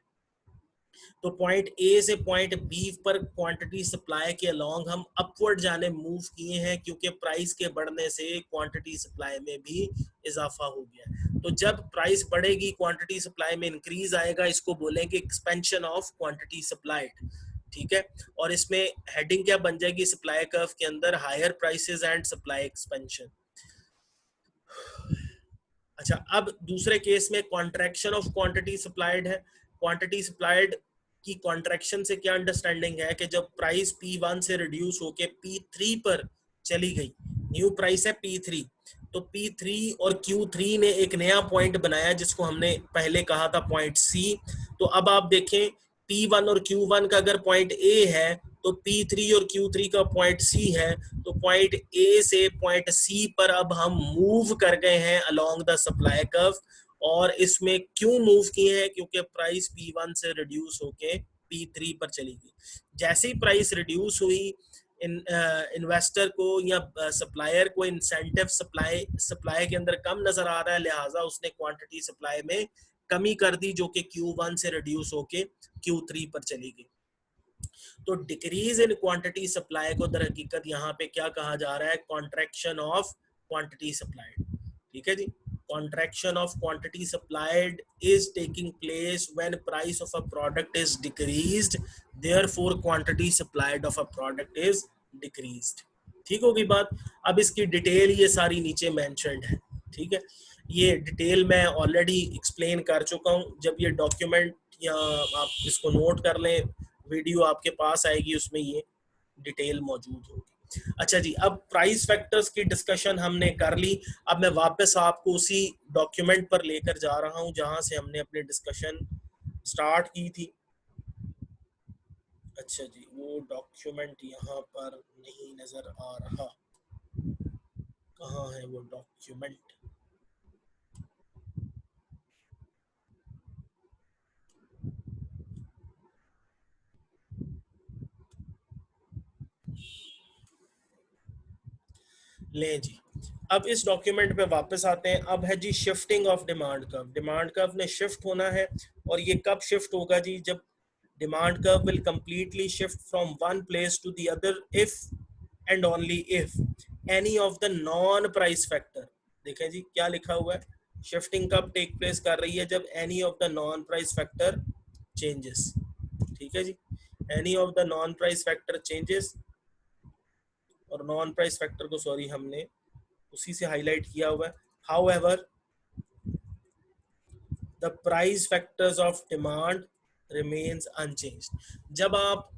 तो पॉइंट ए से पॉइंट बी पर क्वांटिटी सप्लाई के अलोंग हम अपवर्ड जाने मूव किए हैं, क्योंकि प्राइस के बढ़ने से क्वांटिटी सप्लाई में भी इजाफा हो गया। तो जब प्राइस बढ़ेगी क्वांटिटी सप्लाई में इंक्रीज आएगा, इसको बोलेंगे एक्सपेंशन ऑफ क्वांटिटी सप्लाइड। ठीक है, और इसमें हेडिंग क्या बन जाएगी सप्लाई कर्व के अंदर? Higher prices and supply expansion. अच्छा, अब दूसरे केस में कॉन्ट्रैक्शन ऑफ क्वांटिटी सप्लाइड है। क्वांटिटी सप्लाइड की कॉन्ट्रैक्शन से क्या अंडरस्टैंडिंग है कि जब प्राइस P1 से रिड्यूस होके P3 पर चली गई, न्यू प्राइस है P3, तो P3 और Q3 ने एक नया पॉइंट बनाया जिसको हमने पहले कहा था पॉइंट C। तो अब आप देखें P1 और Q1 का अगर पॉइंट A है तो P3 और Q3 का पॉइंट C है, तो पॉइंट A से पॉइंट C पर अब हम मूव कर गए हैं अलोंग द सप्लाई कर्व। और इसमें क्यों मूव किए हैं? क्योंकि प्राइस P1 से रिड्यूस होके P3 पर चली गई। जैसे ही प्राइस रिड्यूस हुई, इन्वेस्टर को या सप्लायर को इंसेंटिव सप्लाई के अंदर कम नजर आ रहा है, लिहाजा उसने क्वांटिटी सप्लाई में कमी कर दी जो कि Q1 से रिड्यूस होके Q3 पर चली गई। तो डिक्रीज इन क्वांटिटी सप्लाई को दर हकीकत यहाँ पे क्या कहा जा रहा है? Contraction of quantity supplied. ठीक है जी, contraction of quantity supplied is taking place when price of a product is decreased, therefore quantity supplied of a product is decreased। ठीक होगी बात। अब इसकी डिटेल ये सारी नीचे मेंशन्ड है। ठीक है, ये डिटेल मैं ऑलरेडी एक्सप्लेन कर चुका हूँ। जब ये डॉक्यूमेंट या आप इसको नोट कर लें, वीडियो आपके पास आएगी उसमें ये डिटेल मौजूद होगी। अच्छा जी, अब प्राइस फैक्टर्स की डिस्कशन हमने कर ली। अब मैं वापस आपको उसी डॉक्यूमेंट पर लेकर जा रहा हूं जहां से हमने अपनी डिस्कशन स्टार्ट की थी। अच्छा जी, वो डॉक्यूमेंट यहाँ पर नहीं नजर आ रहा, कहाँ है वो डॉक्यूमेंट? ले जी, अब इस डॉक्यूमेंट पे वापस आते हैं। अब है जी shifting of demand curve. Demand curve ने शिफ्ट होना है, और ये कब शिफ्ट होगा जी? जब demand curve will completely shift from one place to the other if and only if any of the non price factor. देखें जी क्या लिखा हुआ है, शिफ्टिंग कब टेक प्लेस कर रही है? जब any of the non price factor changes. ठीक है जी, any of the non price factor changes, और नॉन प्राइस फैक्टर को सॉरी हमने उसी से हाईलाइट किया हुआ है। However the price factors of demand remains unchanged. जब आप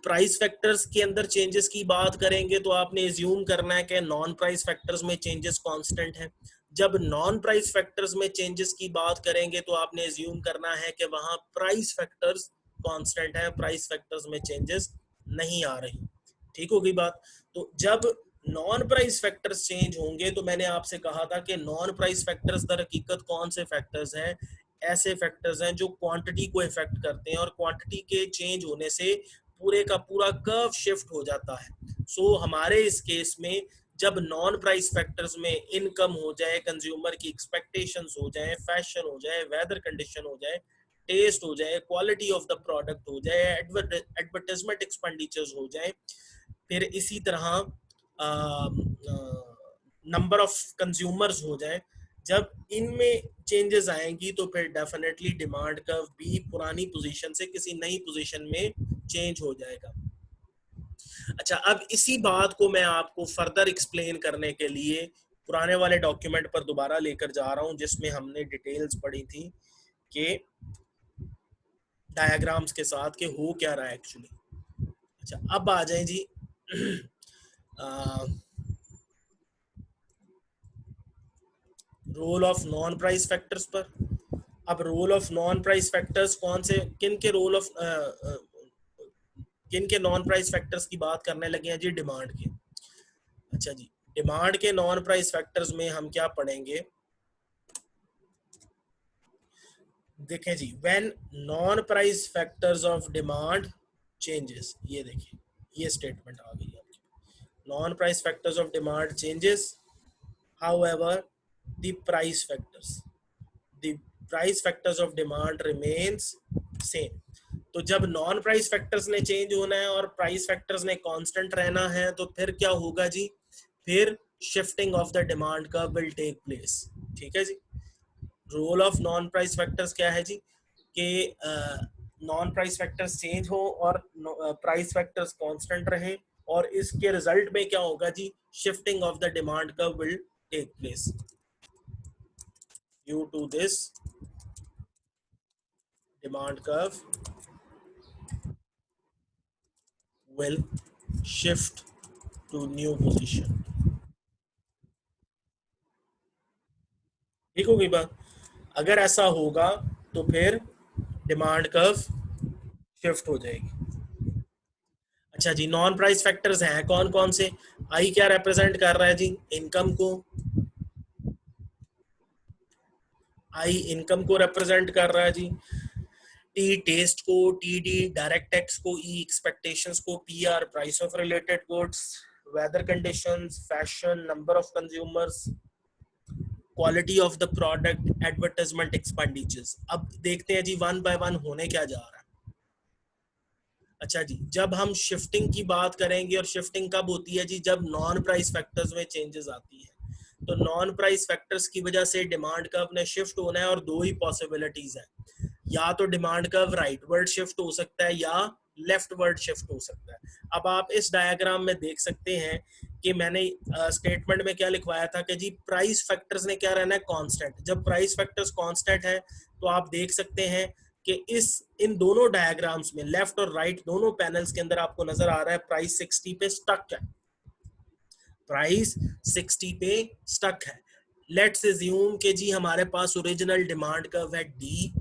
प्राइस फैक्टर्स के अंदर चेंजेस की बात करेंगे तो आपने एज्यूम करना है कि नॉन प्राइस फैक्टर्स में चेंजेस कांस्टेंट है। जब नॉन प्राइस फैक्टर्स में चेंजेस की बात करेंगे तो आपने एज्यूम करना है कि वहां प्राइस फैक्टर्स कांस्टेंट है, प्राइस फैक्टर्स में चेंजेस नहीं आ रही। ठीक होगी बात। तो जब नॉन प्राइस फैक्टर्स चेंज होंगे, तो मैंने आपसे कहा था कि नॉन प्राइस फैक्टर्स दर हकीकत कौन से फैक्टर्स हैं? ऐसे फैक्टर्स हैं जो क्वांटिटी को इफेक्ट करते हैं, और क्वांटिटी के चेंज होने से पूरे का पूरा कर्व शिफ्ट हो जाता है। सो हमारे इस केस में जब नॉन प्राइस फैक्टर्स में इनकम हो जाए, कंज्यूमर की एक्सपेक्टेशंस हो जाए, फैशन हो जाए, वेदर कंडीशन हो जाए, टेस्ट हो जाए, क्वालिटी ऑफ द प्रोडक्ट हो जाए, एडवर्टाइजमेंट एक्सपेंडिचर्स हो जाए, फिर इसी तरह नंबर ऑफ कंज्यूमर्स हो जाए, जब इनमें चेंजेस आएंगी तो फिर डेफिनेटली डिमांड कर्व भी पुरानी पोजीशन से किसी नई पोजीशन में चेंज हो जाएगा। अच्छा, अब इसी बात को मैं आपको फर्दर एक्सप्लेन करने के लिए पुराने वाले डॉक्यूमेंट पर दोबारा लेकर जा रहा हूं, जिसमें हमने डिटेल्स पढ़ी थी कि डायग्राम्स के साथ कि हो क्या रहा है एक्चुअली। अच्छा, अब आ जाए जी role of non price factors पर। अब role of non price factors कौन से, किन के रोल ऑफ किन के नॉन प्राइस फैक्टर्स की बात करने लगे हैं जी? डिमांड के। अच्छा जी, डिमांड के नॉन प्राइस फैक्टर्स में हम क्या पढ़ेंगे, देखें जी, when non price factors of demand changes, ये देखिए ये स्टेटमेंट आ गई आपकी, non price factors of demand changes however the price factors, the price factors of demand remains same. तो जब नॉन प्राइस फैक्टर्स ने चेंज होना है और प्राइस फैक्टर्स ने कांस्टेंट रहना है तो फिर क्या होगा जी? फिर शिफ्टिंग ऑफ द डिमांड का विल टेक प्लेस। ठीक है जी। Role of non price factors क्या है जी? कि नॉन प्राइस फैक्टर्स चेंज हो और प्राइस फैक्टर्स कांस्टेंट रहे, और इसके रिजल्ट में क्या होगा जी? शिफ्टिंग ऑफ द डिमांड का will take place. Due to this demand curve will shift to new position। ठीक होगी बात? अगर ऐसा होगा तो फिर डिमांड कर्व शिफ्ट हो जाएगी। अच्छा जी, नॉन प्राइस फैक्टर्स हैं कौन कौन से? आई क्या रिप्रेजेंट कर रहा है जी? इनकम को। आई इनकम को रिप्रेजेंट कर रहा है जी। टी टेस्ट को, टी डी डायरेक्ट टैक्स को, ई एक्सपेक्टेशंस को, P R price of related goods, weather conditions, fashion, number of consumers, quality of the product, advertisement expenditures. अब देखते हैं जी वन बाय वन होने क्या जा रहा है। अच्छा जी, जब हम शिफ्टिंग की बात करेंगे, और शिफ्टिंग कब होती है जी? जब नॉन प्राइस फैक्टर्स में चेंजेस आती है। तो नॉन प्राइस फैक्टर्स की वजह से डिमांड कर्व ने शिफ्ट होना है, और दो ही पॉसिबिलिटीज है, या तो डिमांड कर्व राइटवर्ड शिफ्ट हो सकता है या लेफ्टवर्ड शिफ्ट हो सकता है। अब आप इस डायग्राम में देख सकते हैं कि मैंने स्टेटमेंट में क्या लिखवाया था कि जी प्राइस फैक्टर्स ने क्या रहना है? कांस्टेंट। जब प्राइस फैक्टर्स कांस्टेंट है तो आप देख सकते हैं कि इन दोनों डायग्राम्स में लेफ्ट और राइट दोनों पैनल्स के अंदर आपको नजर आ रहा है प्राइस 60 पे स्टक है। प्राइस 60 पे स्टक है। लेट्स अज्यूम कि जी हमारे पास ओरिजिनल डिमांड कर्व है डी,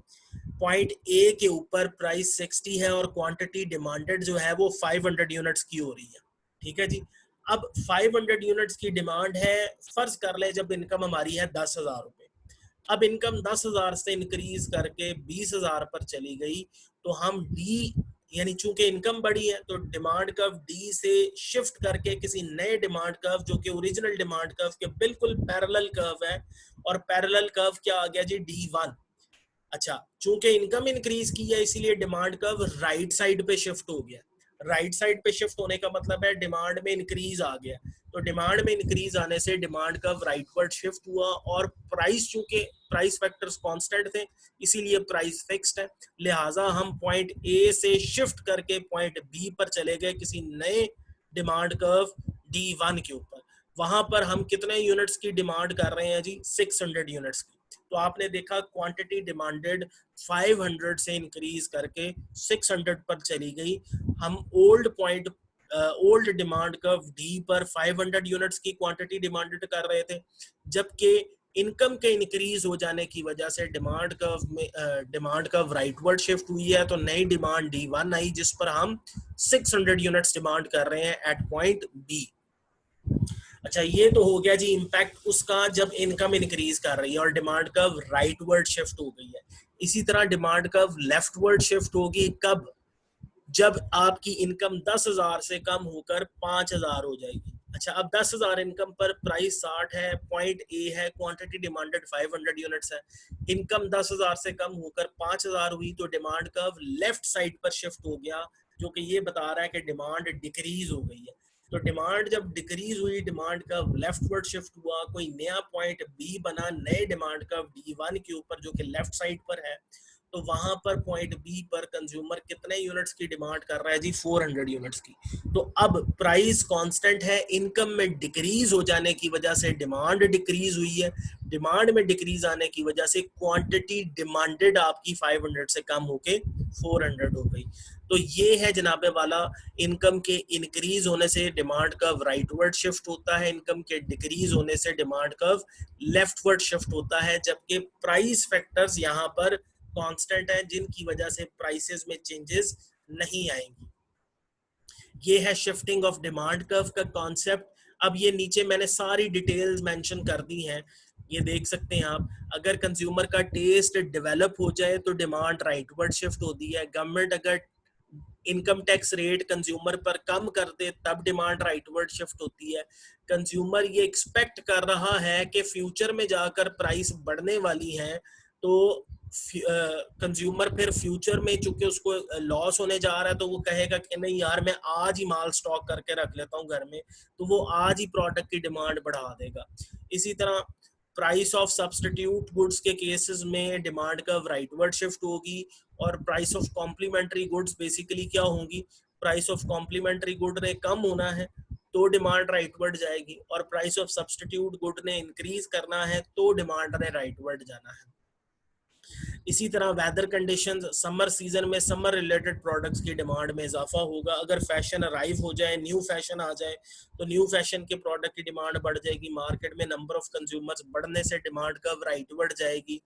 पॉइंट ए के ऊपर प्राइस 60 है और क्वांटिटी डिमांडेड जो है वो 500 यूनिट्स की हो रही है। ठीक है जी। अब 500 यूनिट्स की डिमांड है, फर्ज कर ले जब इनकम हमारी है 10,000 रुपए। अब इनकम 10,000 से इंक्रीज करके 20,000 पर चली गई, तो हम डी, यानी चूंकि इनकम बढ़ी है तो डिमांड कर्व डी से शिफ्ट करके किसी नए डिमांड कर्व जो कि ओरिजिनल डिमांड कर्व के बिल्कुल पैरेलल कर्व है, और पैरेलल कर्व क्या आ गया जी? D1। अच्छा, चूंकि इनकम इंक्रीज की है इसीलिए डिमांड कर्व राइट साइड पे शिफ्ट हो गया। राइट साइड पे शिफ्ट होने का मतलब है डिमांड में इंक्रीज आ गया। तो डिमांड में इंक्रीज आने से डिमांड कर्व राइटवर्ड शिफ्ट हुआ, और प्राइस, चूंकि प्राइस फैक्टर्स कांस्टेंट थे इसीलिए प्राइस फिक्स्ड है। लिहाजा हम पॉइंट ए से शिफ्ट करके पॉइंट बी पर चले गए किसी नए डिमांड कर्व D1 के ऊपर। वहां पर हम कितने यूनिट्स की डिमांड कर रहे हैं जी? 600 यूनिट्स की। तो आपने देखा क्वांटिटी डिमांडेड 500 से इंक्रीज करके 600 पर चली गई। हम old point, old demand curve D पर 500 यूनिट्स की क्वांटिटी डिमांडेड कर रहे थे, जबकि इनकम के इंक्रीज हो जाने की वजह से डिमांड कर्व राइटवर्ड शिफ्ट हुई है, तो नई डिमांड D1 आई जिस पर हम 600 यूनिट्स डिमांड कर रहे हैं एट पॉइंट बी। अच्छा, ये तो हो गया जी इम्पैक्ट उसका जब इनकम इंक्रीज कर रही है और डिमांड कर्व राइटवर्ड शिफ्ट हो गई है। इसी तरह डिमांड कर्व लेफ्टवर्ड शिफ्ट होगी कब? जब आपकी इनकम 10,000 से कम होकर 5,000 हो जाएगी। अच्छा, अब 10,000 इनकम पर प्राइस 60 है, पॉइंट ए है, क्वांटिटी डिमांडेड 500 यूनिट्स है, इनकम 10,000 से कम होकर 5,000 हुई, तो डिमांड कर्व लेफ्ट साइड पर शिफ्ट हो गया, जो कि ये बता रहा है कि डिमांड डिक्रीज हो गई है। तो डिमांड जब डिक्रीज हुई, डिमांड कर्व लेफ्टवर्ड शिफ्ट हुआ, कोई नया पॉइंट बी बना नए डिमांड कर्व D1 के ऊपर जो कि लेफ्ट साइड पर है, तो वहां पर पॉइंट बी पर कंज्यूमर कितने यूनिट्स की डिमांड कर रहा है जी? 400 यूनिट्स की। तो अब प्राइस कांस्टेंट है, इनकम में डिक्रीज हो जाने की वजह से डिमांड डिक्रीज हुई है, डिमांड में डिक्रीज आने की वजह से क्वांटिटी डिमांडेड आपकी 500 से कम होके 400 हो गई। तो ये है जनाबे वाला, इनकम के इंक्रीज होने से डिमांड कर्व राइटवर्ड शिफ्ट होता है, इनकम के डिक्रीज होने से डिमांड कर्व लेफ्टवर्ड शिफ्ट होता है, जबकि प्राइस फैक्टर्स यहाँ पर कांस्टेंट है जिनकी वजह से प्राइसेस में चेंजेस नहीं आएंगी। ये है शिफ्टिंग ऑफ डिमांड कर्व का कॉन्सेप्ट। अब ये नीचे मैंने सारी डिटेल्स मेंशन कर दी हैं, ये देख सकते हैं आप। अगर कंज्यूमर का टेस्ट डेवलप हो जाए तो डिमांड राइटवर्ड शिफ्ट होती है। गवर्नमेंट अगर इनकम टैक्स रेट कंज्यूमर पर कम कर दे तब डिमांड राइटवर्ड शिफ्ट होती है। कंज्यूमर ये एक्सपेक्ट कर रहा है कि फ्यूचर में जाकर प्राइस बढ़ने वाली है, तो कंज्यूमर फिर फ्यूचर में चूंकि उसको लॉस होने जा रहा है तो वो कहेगा कि नहीं यार मैं आज ही माल स्टॉक करके रख लेता हूँ घर में, तो वो आज ही प्रोडक्ट की डिमांड बढ़ा देगा। इसी तरह प्राइस ऑफ सब्स्टिट्यूट गुड्स के केसेस में डिमांड कर्व राइटवर्ड शिफ्ट होगी, और price of complementary goods basically क्या होंगी? प्राइस ऑफ कॉम्प्लीमेंट्री गुड ने कम होना है तो डिमांड राइटवर्ड जाएगी, और प्राइस ऑफ सब्स्टिट्यूट गुड ने इंक्रीज करना है तो डिमांड ने राइटवर्ड जाना है। इसी तरह वेदर कंडीशंस, समर सीजन में समर रिलेटेड प्रोडक्ट्स की डिमांड में इजाफा होगा। अगर फैशन अराइव हो जाए, न्यू फैशन आ जाए, तो न्यू फैशन के प्रोडक्ट की डिमांड बढ़ जाएगी। मार्केट में नंबर ऑफ कंज्यूमर्स बढ़ने से डिमांड कर्व राइटवर्ड जाएगी।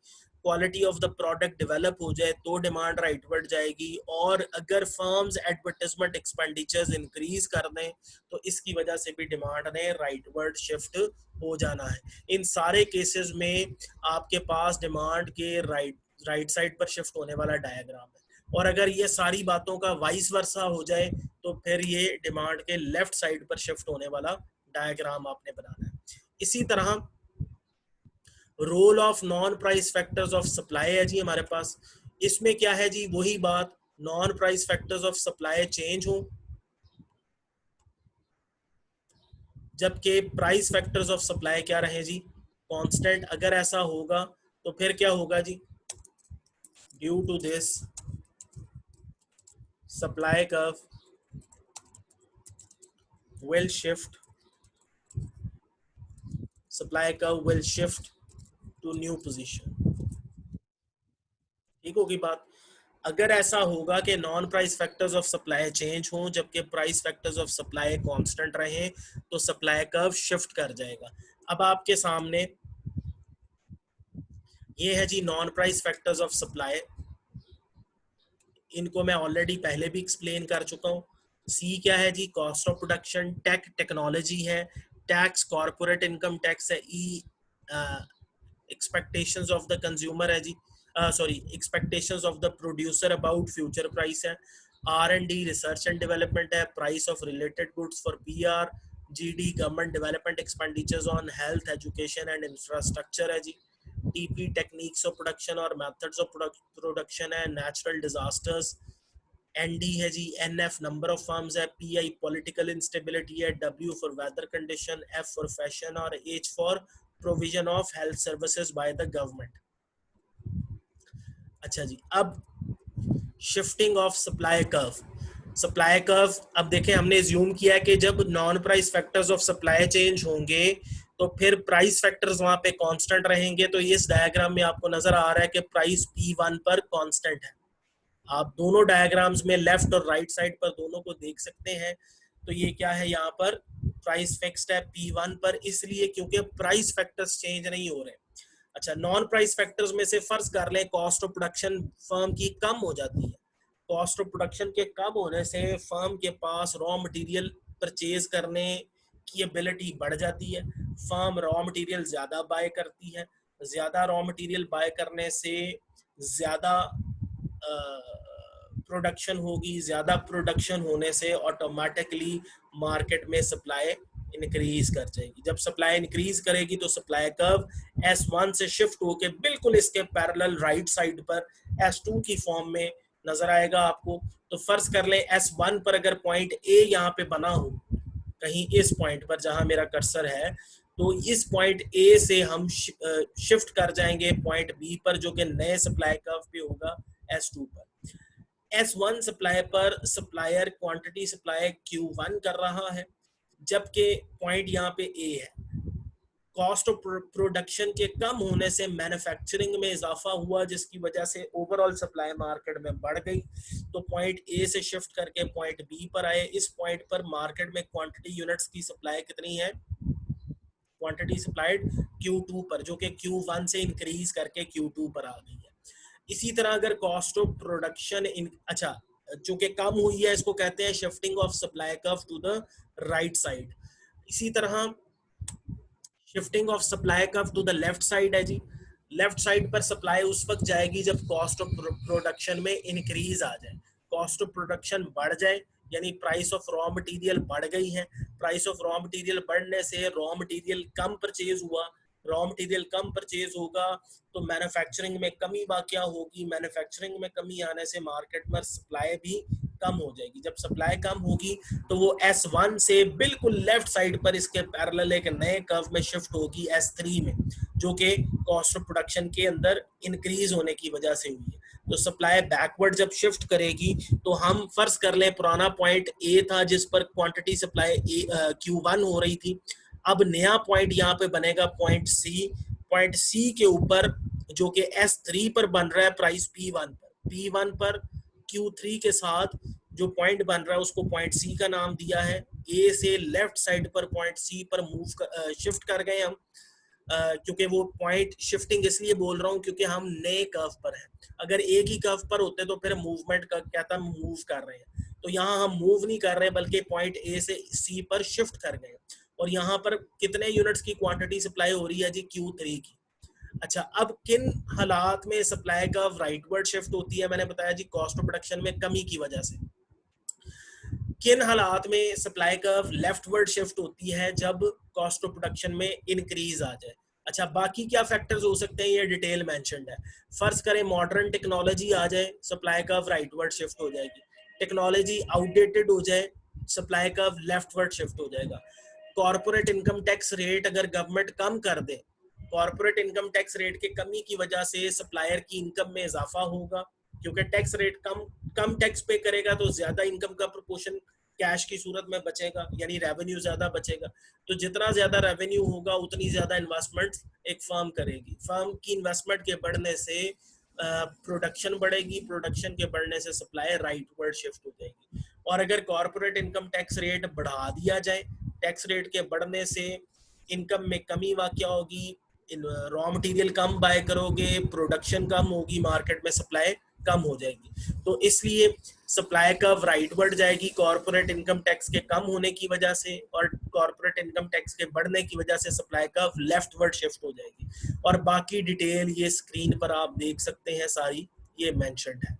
Quality of the product develop हो जाए तो डिमांड राइटवर्ड जाएगी। और अगर फर्म्स एडवर्टाइजमेंट एक्सपेंडिचर्स इंक्रीज कर दें तो इसकी वजह से भी डिमांड ने राइटवर्ड शिफ्ट हो जाना है। इन सारे केसेस में आपके पास डिमांड के राइट साइड पर शिफ्ट होने वाला डायग्राम है। और अगर ये सारी बातों का वाइस वर्सा हो जाए तो फिर ये डिमांड के लेफ्ट साइड पर शिफ्ट होने वाला डायग्राम आपने बनाना है। इसी तरह role of non price factors of supply है जी हमारे पास। इसमें क्या है जी? वही बात, non price factors of supply change हो जबकि प्राइस फैक्टर्स ऑफ सप्लाई क्या रहे जी? कांस्टेंट। अगर ऐसा होगा तो फिर क्या होगा जी? Due to this supply curve will shift to new position। ठीक होगी बात। अगर ऐसा होगा कि non price factors of supply change हो जबकि price factors of supply constant रहे तो सप्लाई कर्व शिफ्ट कर जाएगा। अब आपके सामने ये है जी non price factors of supply. इनको मैं ऑलरेडी पहले भी एक्सप्लेन कर चुका हूँ। सी क्या है जी? Cost of production. टेक्नोलॉजी है। टैक्स कॉर्पोरेट इनकम टैक्स है। E expectations of the consumer है जी, sorry expectations of the producer about future price है। R&D रिसर्च एंड डेवलपमेंट है। Price of related goods for PR। GD government development expenditures on health education and infrastructure है जी। TP techniques of production और methods of production है। Natural disasters. ND है जी। NF number of firms है। PI political instability है। W for weather condition. F for fashion और H for provision of health services by the government. अच्छा जी, अब shifting of supply curve. Supply curve, अब देखें हमने ज्यूम किया है कि जब non price factors of supply change होंगे तो फिर प्राइस फैक्टर्स वहां पे कांस्टेंट रहेंगे। तो इस डायग्राम में आपको नजर आ रहा है कि प्राइस P1 पर कांस्टेंट है। आप दोनों डायग्राम्स में लेफ्ट और राइट साइड पर दोनों को देख सकते हैं। तो ये क्या है? यहाँ पर प्राइस फिक्स्ड है P1 पर, इसलिए क्योंकि प्राइस फैक्टर्स चेंज नहीं हो रहे। अच्छा, नॉन प्राइस फैक्टर्स में से फर्ज कर लें कॉस्ट ऑफ प्रोडक्शन फर्म की कम हो जाती है। कॉस्ट ऑफ प्रोडक्शन के कम होने से फर्म के पास रॉ मटेरियल परचेज करने की एबिलिटी बढ़ जाती है। फर्म रॉ मटेरियल ज्यादा बाय करती है। ज्यादा रॉ मटेरियल बाय करने से ज्यादा प्रोडक्शन होगी। ज्यादा प्रोडक्शन होने से ऑटोमेटिकली मार्केट में सप्लाई इंक्रीज कर जाएगी। जब सप्लाई इंक्रीज करेगी तो सप्लाई कर्व S1 से शिफ्ट होके बिल्कुल इसके पैरेलल राइट साइड पर S2 की फॉर्म में नजर आएगा आपको। तो फर्ज कर ले S1 पर अगर पॉइंट A यहाँ पे बना हो कहीं इस पॉइंट पर जहां मेरा कर्सर है, तो इस पॉइंट ए से हम शिफ्ट कर जाएंगे पॉइंट बी पर, जो कि नए सप्लाई कर्व पे होगा S2 पर। S1 सप्लाई पर सप्लायर क्वांटिटी सप्लाई Q1 कर रहा है, जबकि पॉइंट यहाँ पे ए है। कॉस्ट ऑफ प्रोडक्शन के कम होने से मैन्युफैक्चरिंग में इजाफा हुआ, जिसकी वजह से ओवरऑल सप्लाई मार्केट में बढ़ गई। तो पॉइंट ए से शिफ्ट करके पॉइंट बी पर आए। इस पॉइंट पर मार्केट में क्वांटिटी यूनिट्स की सप्लाई कितनी है, क्वांटिटी सप्लाइड Q2 पर, जो कि Q1 से इंक्रीज करके Q2 पर आ गई है। इसी तरह अगर कॉस्ट ऑफ प्रोडक्शन जो कि कम हुई है, इसको कहते हैं shifting of supply curve to the right side. इसी तरह shifting of supply curve to the left side है जी। लेफ्ट साइड पर सप्लाई उस वक्त जाएगी जब कॉस्ट ऑफ प्रोडक्शन में इंक्रीज आ जाए, कॉस्ट ऑफ प्रोडक्शन बढ़ जाए, यानी प्राइस ऑफ रॉ मटेरियल बढ़ गई है। प्राइस ऑफ रॉ मटेरियल बढ़ने से रॉ मटेरियल कम परचेज हुआ, रॉ मटेरियल कम परचेज होगा तो मैन्युफैक्चरिंग में कमी वाक़या होगी। मैन्युफैक्चरिंग में कमी आने से मार्केट में सप्लाई भी कम हो जाएगी। जब सप्लाई कम होगी तो वो S1 से बिल्कुल लेफ्ट साइड पर इसके पैरेलल एक नए कर्व में शिफ्ट होगी S3 में, जो कि कॉस्ट ऑफ प्रोडक्शन के अंदर इंक्रीज होने की वजह से हुई है। तो सप्लाई बैकवर्ड जब शिफ्ट करेगी तो हम फर्ज कर लें पुराना पॉइंट ए था जिस पर क्वांटिटी सप्लाई Q1 हो रही थी। अब नया पॉइंट यहाँ पे बनेगा पॉइंट सी। पॉइंट सी के ऊपर जो कि S3 पर बन रहा है प्राइस P1 पर Q3 के साथ जो पॉइंट बन रहा है उसको पॉइंट सी का नाम दिया है। ए से लेफ्ट साइड पर पॉइंट सी पर शिफ्ट कर गए हम, क्योंकि वो पॉइंट शिफ्टिंग इसलिए बोल रहा हूँ क्योंकि हम नए कर्व पर हैं। अगर एक ही कर्व पर होते तो फिर मूवमेंट का क्या था, मूव कर रहे हैं। तो यहाँ हम मूव नहीं कर रहे बल्कि पॉइंट ए से सी पर शिफ्ट कर गए। और यहाँ पर कितने यूनिट्स की क्वांटिटी सप्लाई हो रही है जी, Q3 की। अच्छा, अब किन हालात में सप्लाई कर्व राइटवर्ड शिफ्ट होती है, मैंने बताया जी कॉस्ट ऑफ प्रोडक्शन में कमी की वजह से। किन हालात में सप्लाई कर्व लेफ्टवर्ड शिफ्ट होती है, जब कॉस्ट ऑफ प्रोडक्शन में इंक्रीज आ जाए। अच्छा, बाकी क्या फैक्टर्स हो सकते हैं, ये डिटेल मेंशन्ड है। फर्ज करें मॉडर्न टेक्नोलॉजी आ जाए, सप्लाई कर्व राइटवर्ड शिफ्ट हो जाएगी। टेक्नोलॉजी आउटडेटेड हो जाए, सप्लाई कर्व लेफ्टवर्ड शिफ्ट हो जाएगा। कॉर्पोरेट इनकम टैक्स रेट अगर गवर्नमेंट कम कर दे, कॉर्पोरेट इनकम टैक्स रेट के कमी की वजह से सप्लायर की इनकम में इजाफा होगा, क्योंकि टैक्स रेट कम टैक्स पे करेगा तो ज्यादा इनकम का प्रोपोर्शन कैश की सूरत में बचेगा, यानी रेवेन्यू ज्यादा बचेगा। तो जितना ज्यादा रेवेन्यू होगा उतनी ज्यादा इन्वेस्टमेंट एक फर्म करेगी। फर्म की इन्वेस्टमेंट के बढ़ने से प्रोडक्शन बढ़ेगी, प्रोडक्शन के बढ़ने से सप्लाई राइटवर्ड शिफ्ट हो जाएगी। और अगर कॉर्पोरेट इनकम टैक्स रेट बढ़ा दिया जाए, टैक्स रेट के बढ़ने से इनकम में कमी वाक़या होगी, रॉ मटेरियल कम बाय करोगे, प्रोडक्शन कम होगी, मार्केट में सप्लाई कम हो जाएगी। तो इसलिए सप्लाई कर्व राइटवर्ड जाएगी कॉर्पोरेट इनकम टैक्स के कम होने की वजह से, और कॉर्पोरेट इनकम टैक्स के बढ़ने की वजह से सप्लाई कर्व लेफ्टवर्ड शिफ्ट हो जाएगी। और बाकी डिटेल ये स्क्रीन पर आप देख सकते हैं, सारी ये मेंशन्ड है।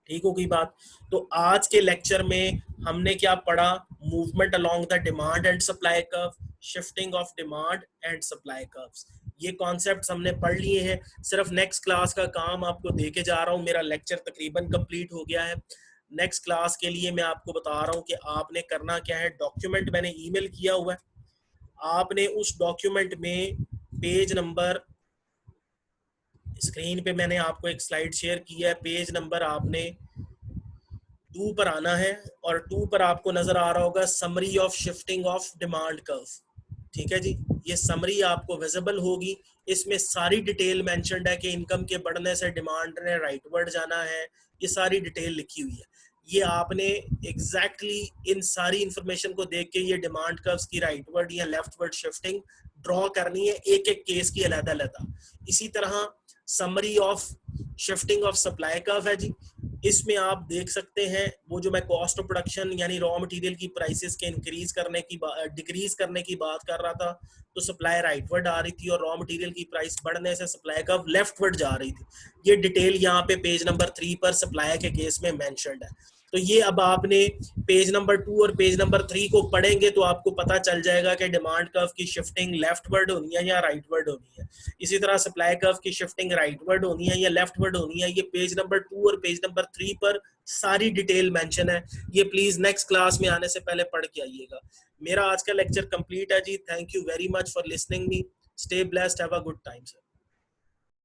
ठीक होगी बात। तो आज के लेक्चर में हमने क्या पढ़ा, movement along the demand and supply curve, shifting of demand and supply curves, ये कॉन्सेप्ट्स हमने पढ़ लिए हैं। सिर्फ नेक्स्ट क्लास का काम आपको देके जा रहा हूँ, मेरा लेक्चर तकरीबन कंप्लीट हो गया है। नेक्स्ट क्लास के लिए मैं आपको बता रहा हूँ कि आपने करना क्या है। डॉक्यूमेंट मैंने ईमेल किया हुआ है, आपने उस डॉक्यूमेंट में पेज नंबर, स्क्रीन पे मैंने आपको एक स्लाइड शेयर किया है, पेज नंबर आपने 2 पर आना है, और 2 पर आपको नजर आ रहा होगा summary of shifting of demand curve. ठीक है जी, ये समरी आपको विजिबल होगी। इसमें सारी डिटेल मेंशन्ड है कि इनकम के बढ़ने से डिमांड ने राइटवर्ड जाना है, ये सारी डिटेल लिखी हुई है। ये आपने एग्जैक्टली इन सारी इंफॉर्मेशन को देख के ये डिमांड कर्व्स की राइटवर्ड या लेफ्टवर्ड शिफ्टिंग ड्रॉ करनी है, एक एक केस की अलग-अलग। इसी तरह summary of shifting of supply curve है जी, इसमें आप देख सकते हैं वो जो मैं कॉस्ट ऑफ प्रोडक्शन यानी रॉ मटेरियल की प्राइसेस के इंक्रीज करने की डिक्रीज करने की बात कर रहा था, तो सप्लाई राइटवर्ड आ रही थी और रॉ मटेरियल की प्राइस बढ़ने से सप्लाई कर्व लेफ्टवर्ड जा रही थी। ये डिटेल यहाँ पे पेज नंबर 3 पर सप्लाई के केस में मेंशन्ड है। तो ये अब आपने पेज नंबर 2 और पेज नंबर 3 को पढ़ेंगे तो आपको पता चल जाएगा कि डिमांड कर्व की शिफ्टिंग लेफ्टवर्ड होनी है या राइटवर्ड होनी है। इसी तरह सप्लाई कर्व की शिफ्टिंग राइटवर्ड होनी है या लेफ्टवर्ड होनी है। ये पेज नंबर 2 और पेज नंबर 3 पर सारी डिटेल मेंशन है। ये प्लीज नेक्स्ट क्लास में आने से पहले पढ़ के आइएगा। मेरा आज का लेक्चर कंप्लीट है जी। Thank you very much for listening me. Stay blessed, have a good time sir.